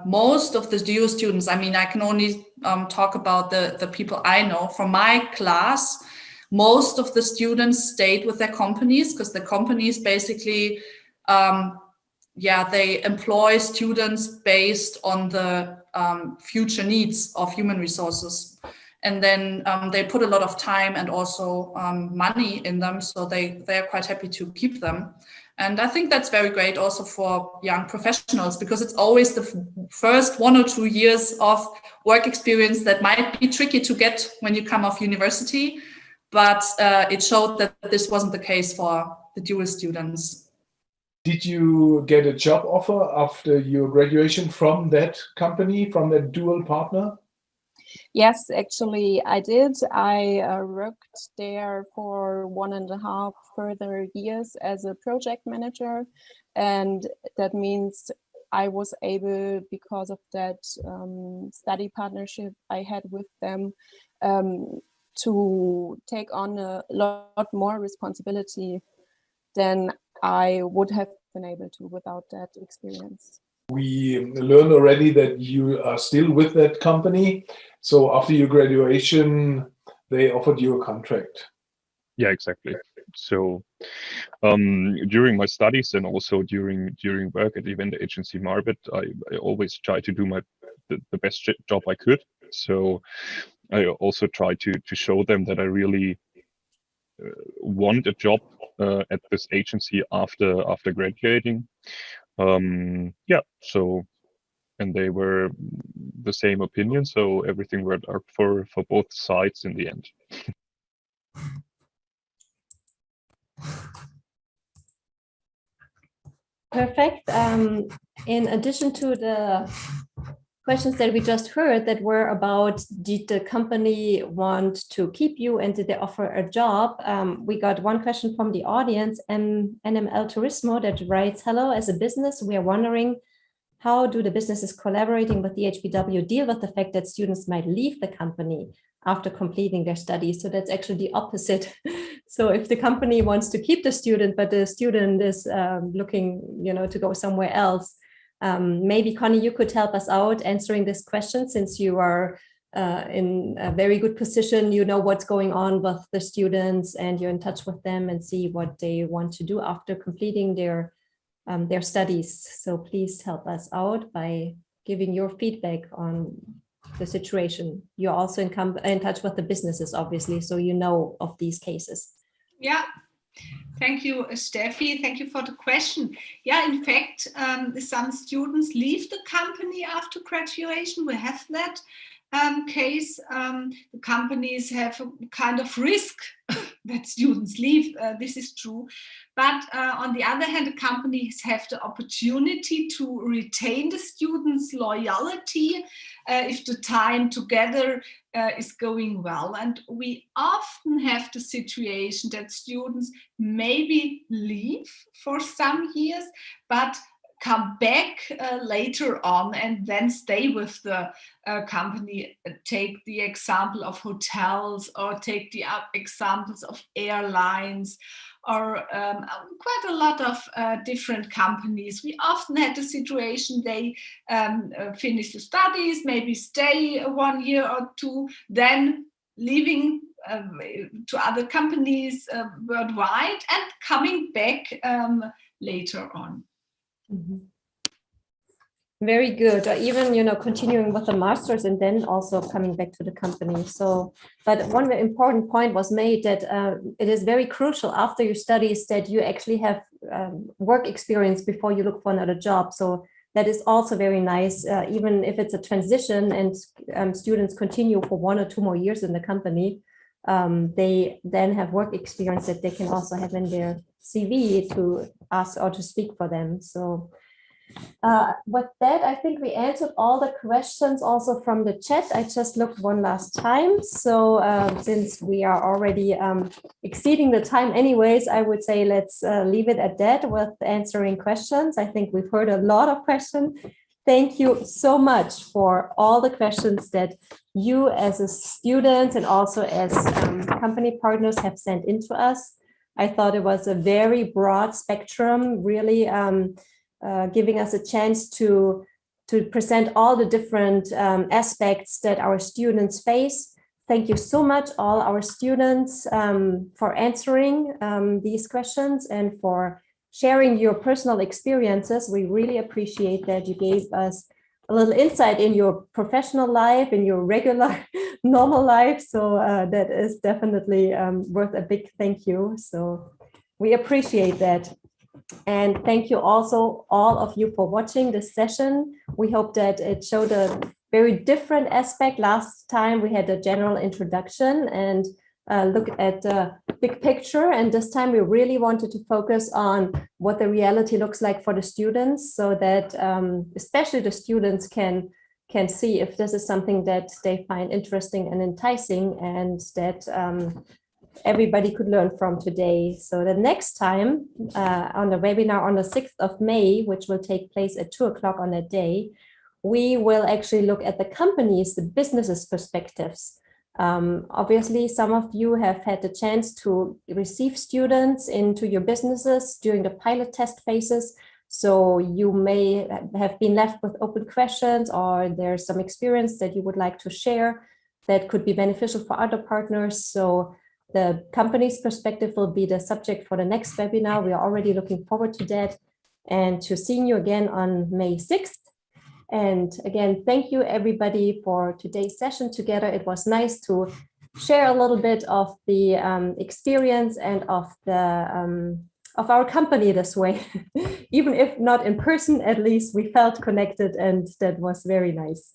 N: most of the dual students, I mean, I can only talk about the people I know from my class. Most of the students stayed with their companies because the companies basically, they employ students based on the future needs of human resources. And then they put a lot of time and also money in them. So they're quite happy to keep them. And I think that's very great also for young professionals because it's always the first 1 or 2 years of work experience that might be tricky to get when you come off university. But it showed that this wasn't the case for the dual students.
K: Did you get a job offer after your graduation from that company, from that dual partner?
C: Yes, actually I did. I worked there for 1.5 further years as a project manager. And that means I was able, because of that study partnership I had with them, to take on a lot more responsibility than I would have been able to without that experience.
K: We learned already that you are still with that company. So after your graduation, they offered you a contract.
L: Yeah, exactly. So during my studies and also during work at the event agency Marbet, I always try to do the best job I could. So I also try to show them that I really want a job at this agency after graduating. So, and they were the same opinion, so everything worked out for both sides in the end.
A: Perfect. In addition to the questions that we just heard that were about, did the company want to keep you and did they offer a job? We got one question from the audience, NML Turismo, that writes, hello, as a business, we are wondering, how do the businesses collaborating with the HBW deal with the fact that students might leave the company after completing their studies? So that's actually the opposite. So if the company wants to keep the student, but the student is looking, to go somewhere else, maybe Connie, you could help us out answering this question, since you are in a very good position. You know what's going on with the students and you're in touch with them and see what they want to do after completing their studies. So please help us out by giving your feedback on the situation. You're also in touch with the businesses, obviously, so you know of these cases.
F: Yeah. Thank you, Steffi. Thank you for the question. Yeah, in fact, some students leave the company after graduation. We have that case. The companies have a kind of risk that students leave. This is true. But on the other hand, the companies have the opportunity to retain the students' loyalty if the time together is going well. And we often have the situation that students maybe leave for some years, but come back later on and then stay with the company. Take the example of hotels, or take the examples of airlines, or quite a lot of different companies. We often had the situation they finish the studies, maybe stay 1 year or two, then leaving to other companies worldwide and coming back later on.
A: Mm-hmm. Very good. Or even, continuing with the masters and then also coming back to the company. So, but one very important point was made that it is very crucial after your studies that you actually have work experience before you look for another job. So that is also very nice, even if it's a transition and students continue for 1 or 2 more years in the company, they then have work experience that they can also have in their CV to ask or to speak for them. So with that, I think we answered all the questions also from the chat. I just looked one last time. So since we are already exceeding the time anyways, I would say let's leave it at that with answering questions. I think we've heard a lot of questions. Thank you so much for all the questions that you as a student and also as company partners have sent into us. I thought it was a very broad spectrum, really giving us a chance to present all the different aspects that our students face. Thank you so much, all our students, for answering these questions and for sharing your personal experiences. We really appreciate that you gave us a little insight in your professional life, in your regular, normal life. So that is definitely worth a big thank you. So we appreciate that. And thank you also all of you for watching this session. We hope that it showed a very different aspect. Last time we had a general introduction and look at the big picture. And this time we really wanted to focus on what the reality looks like for the students, so that especially the students can see if this is something that they find interesting and enticing, and that everybody could learn from today. So the next time on the webinar on the 6th of May, which will take place at 2 o'clock on that day, we will actually look at the companies, the businesses' perspectives. Obviously, some of you have had the chance to receive students into your businesses during the pilot test phases. So you may have been left with open questions, or there's some experience that you would like to share that could be beneficial for other partners. So the company's perspective will be the subject for the next webinar. We are already looking forward to that and to seeing you again on May 6th. And again, thank you everybody for today's session together. It was nice to share a little bit of the experience and of the of our company this way. Even if not in person, at least we felt connected, and that was very nice.